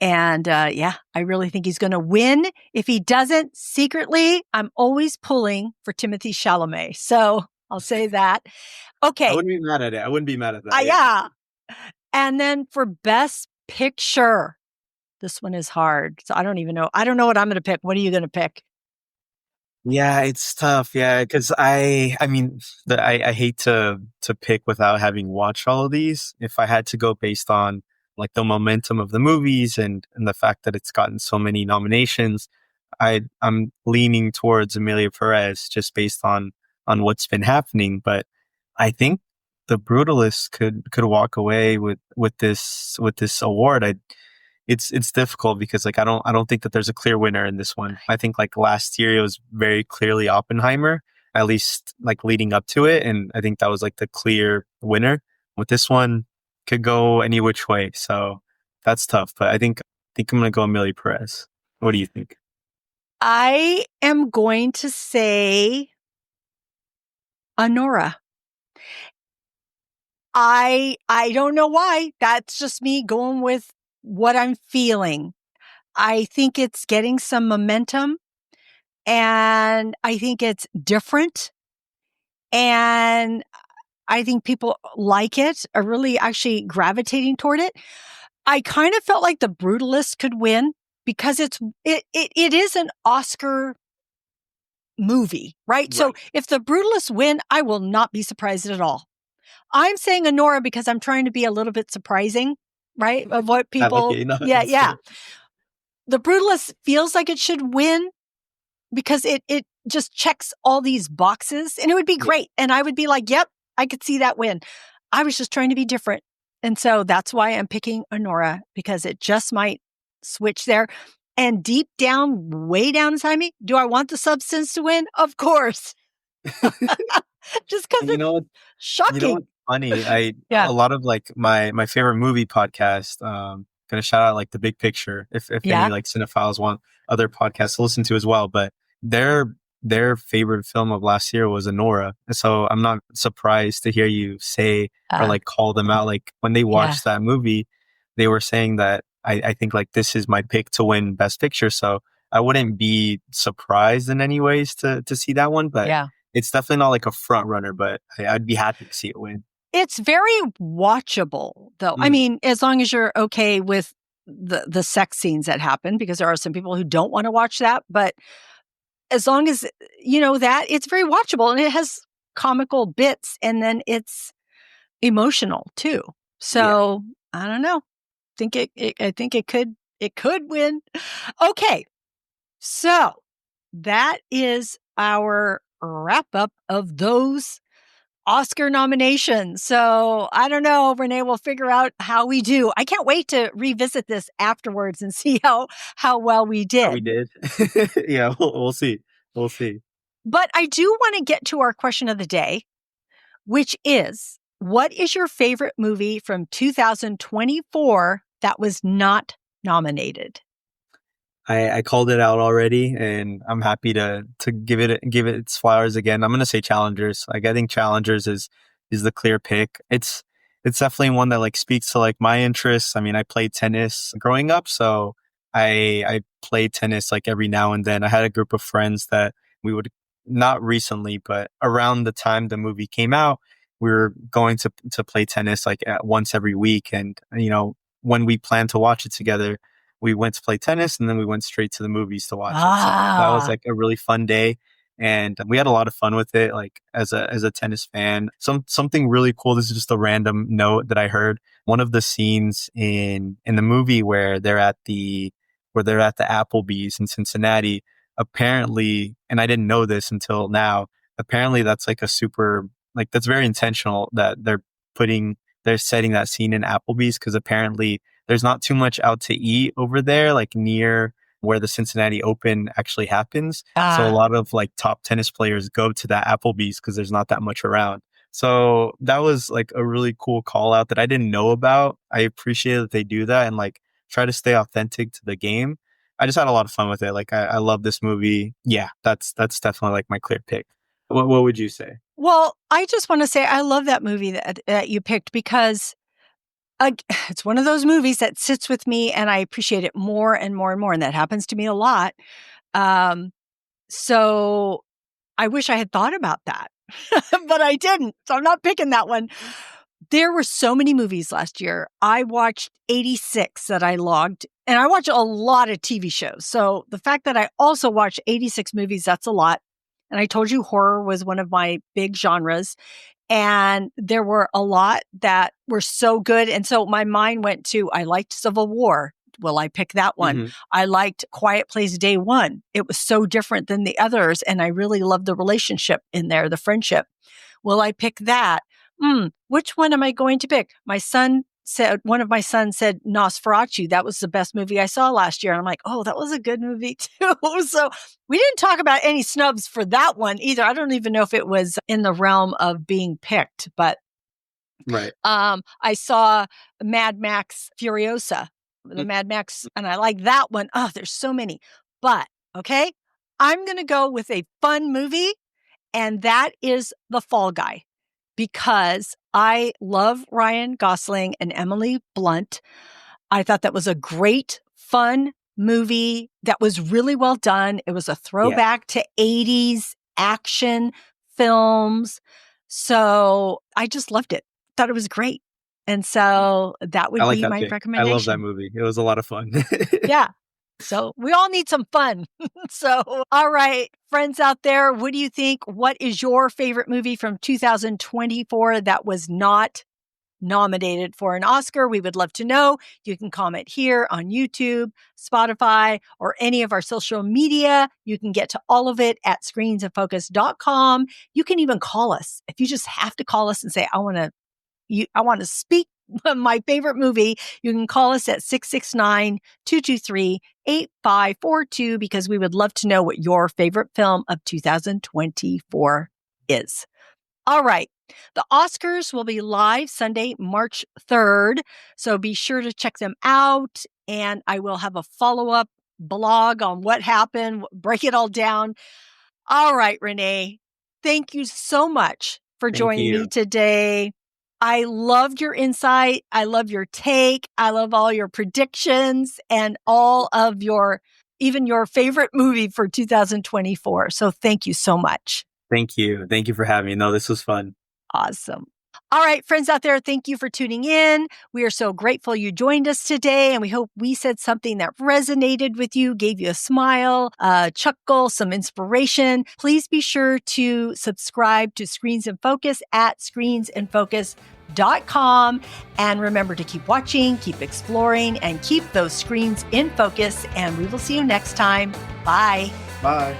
And yeah, I really think he's going to win. If he doesn't, secretly, I'm always pulling for Timothée Chalamet. So I'll say that. I Okay. wouldn't be mad at it. I wouldn't be mad at that. Yeah. Yeah. And then for best picture, this one is hard. So I don't even know. I don't know what I'm going to pick. What are you going to pick? Yeah, it's tough. Yeah, because I mean, I hate to pick without having watched all of these. If I had to go based on like the momentum of the movies and the fact that it's gotten so many nominations, I'm leaning towards Emilia Perez just based on what's been happening. But I think the Brutalist could walk away with this award. It's difficult because like I don't think that there's a clear winner in this one. I think like last year it was very clearly Oppenheimer, at least like leading up to it, and I think that was like the clear winner. With this one, could go any which way, so that's tough. But I think I'm gonna go Amelia Perez. What do you think? I am going to say Anora. I don't know why. That's just me going with what I'm feeling. I think it's getting some momentum. And I think it's different. And I think people like it, are really actually gravitating toward it. I kind of felt like The Brutalist could win because it is an Oscar movie, right? So if The Brutalist win, I will not be surprised at all. I'm saying Anora because I'm trying to be a little bit surprising, right? Of what people, yeah. The Brutalist feels like it should win because it just checks all these boxes, and it would be great. And I would be like, yep, I could see that win. I was just trying to be different. And so that's why I'm picking Anora, because it just might switch there. And deep down, way down inside me, do I want the substance to win? Of course. Just because it's shocking. You know what's funny? A lot of like my favorite movie podcast, gonna shout out like The Big Picture if any like cinephiles want other podcasts to listen to as well. But their favorite film of last year was Anora. So I'm not surprised to hear you say or like call them out. Like when they watched that movie, they were saying that I think like this is my pick to win Best Picture. So I wouldn't be surprised in any ways to see that one. But it's definitely not like a front runner, but I'd be happy to see it win. It's very watchable, though. I mean, as long as you're okay with the sex scenes that happen, because there are some people who don't want to watch that. But as long as you know that, it's very watchable, and it has comical bits, and then it's emotional too. So I don't know. I think it could win. Okay, so that is our wrap up of those Oscar nominations. So I don't know, Rene, we'll figure out how we do. I can't wait to revisit this afterwards and see how well we did. How we did. Yeah, we'll see. We'll see. But I do want to get to our question of the day, which is, what is your favorite movie from 2024 that was not nominated? I called it out already, and I'm happy to give it its flowers again. I'm gonna say Challengers. Like I think Challengers is the clear pick. It's definitely one that like speaks to like my interests. I mean, I played tennis growing up, so I played tennis like every now and then. I had a group of friends that we would, not recently, but around the time the movie came out, we were going to play tennis like once every week, and you know, when we planned to watch it together, we went to play tennis and then we went straight to the movies to watch it. So that was like a really fun day. And we had a lot of fun with it. Like as a tennis fan, something really cool. This is just a random note that I heard. One of the scenes in the movie where they're at the Applebee's in Cincinnati, apparently, and I didn't know this until now, apparently that's like that's very intentional that they're setting that scene in Applebee's, because apparently there's not too much out to eat over there, like near where the Cincinnati Open actually happens. So a lot of like top tennis players go to that Applebee's because there's not that much around. So that was like a really cool call out that I didn't know about. I appreciate that they do that and like try to stay authentic to the game. I just had a lot of fun with it. Like I love this movie. Yeah, that's definitely like my clear pick. What would you say? Well, I just want to say I love that movie that you picked, because it's one of those movies that sits with me and I appreciate it more and more and more. And that happens to me a lot. So I wish I had thought about that, but I didn't. So I'm not picking that one. There were so many movies last year. I watched 86 that I logged, and I watch a lot of TV shows. So the fact that I also watched 86 movies, that's a lot. And I told you horror was one of my big genres. And there were a lot that were so good. And so my mind went to, I liked Civil War. Will I pick that one? Mm-hmm. I liked Quiet Place Day One. It was so different than the others. And I really loved the relationship in there, the friendship. Will I pick that? Which one am I going to pick? One of my sons said Nosferatu. That was the best movie I saw last year. And I'm like, oh, that was a good movie too. So we didn't talk about any snubs for that one either. I don't even know if it was in the realm of being picked, but right. I saw Mad Max Furiosa, the Mad Max, and I like that one. Oh, there's so many. But okay, I'm going to go with a fun movie, and that is The Fall Guy, because I love Ryan Gosling and Emily Blunt. I thought that was a great, fun movie that was really well done. It was a throwback to 80s action films. So I just loved it. Thought it was great. And so that would be my recommendation. I love that movie. It was a lot of fun. Yeah. So we all need some fun. So, all right, friends out there, what do you think? What is your favorite movie from 2024 that was not nominated for an Oscar? We would love to know. You can comment here on YouTube, Spotify, or any of our social media. You can get to all of it at screensandfocus.com. You can even call us. If you just have to call us and say, I want to speak my favorite movie, you can call us at 669-223-8542 because we would love to know what your favorite film of 2024 is. All right. The Oscars will be live Sunday, March 3rd. So be sure to check them out. And I will have a follow-up blog on what happened, break it all down. All right, Rene, thank you so much for joining me today. I loved your insight. I love your take. I love all your predictions and all of even your favorite movie for 2024. So thank you so much. Thank you. Thank you for having me. No, this was fun. Awesome. All right, friends out there, thank you for tuning in. We are so grateful you joined us today, and we hope we said something that resonated with you, gave you a smile, a chuckle, some inspiration. Please be sure to subscribe to Screens in Focus at screensandfocus.com. And remember to keep watching, keep exploring, and keep those screens in focus. And we will see you next time. Bye. Bye.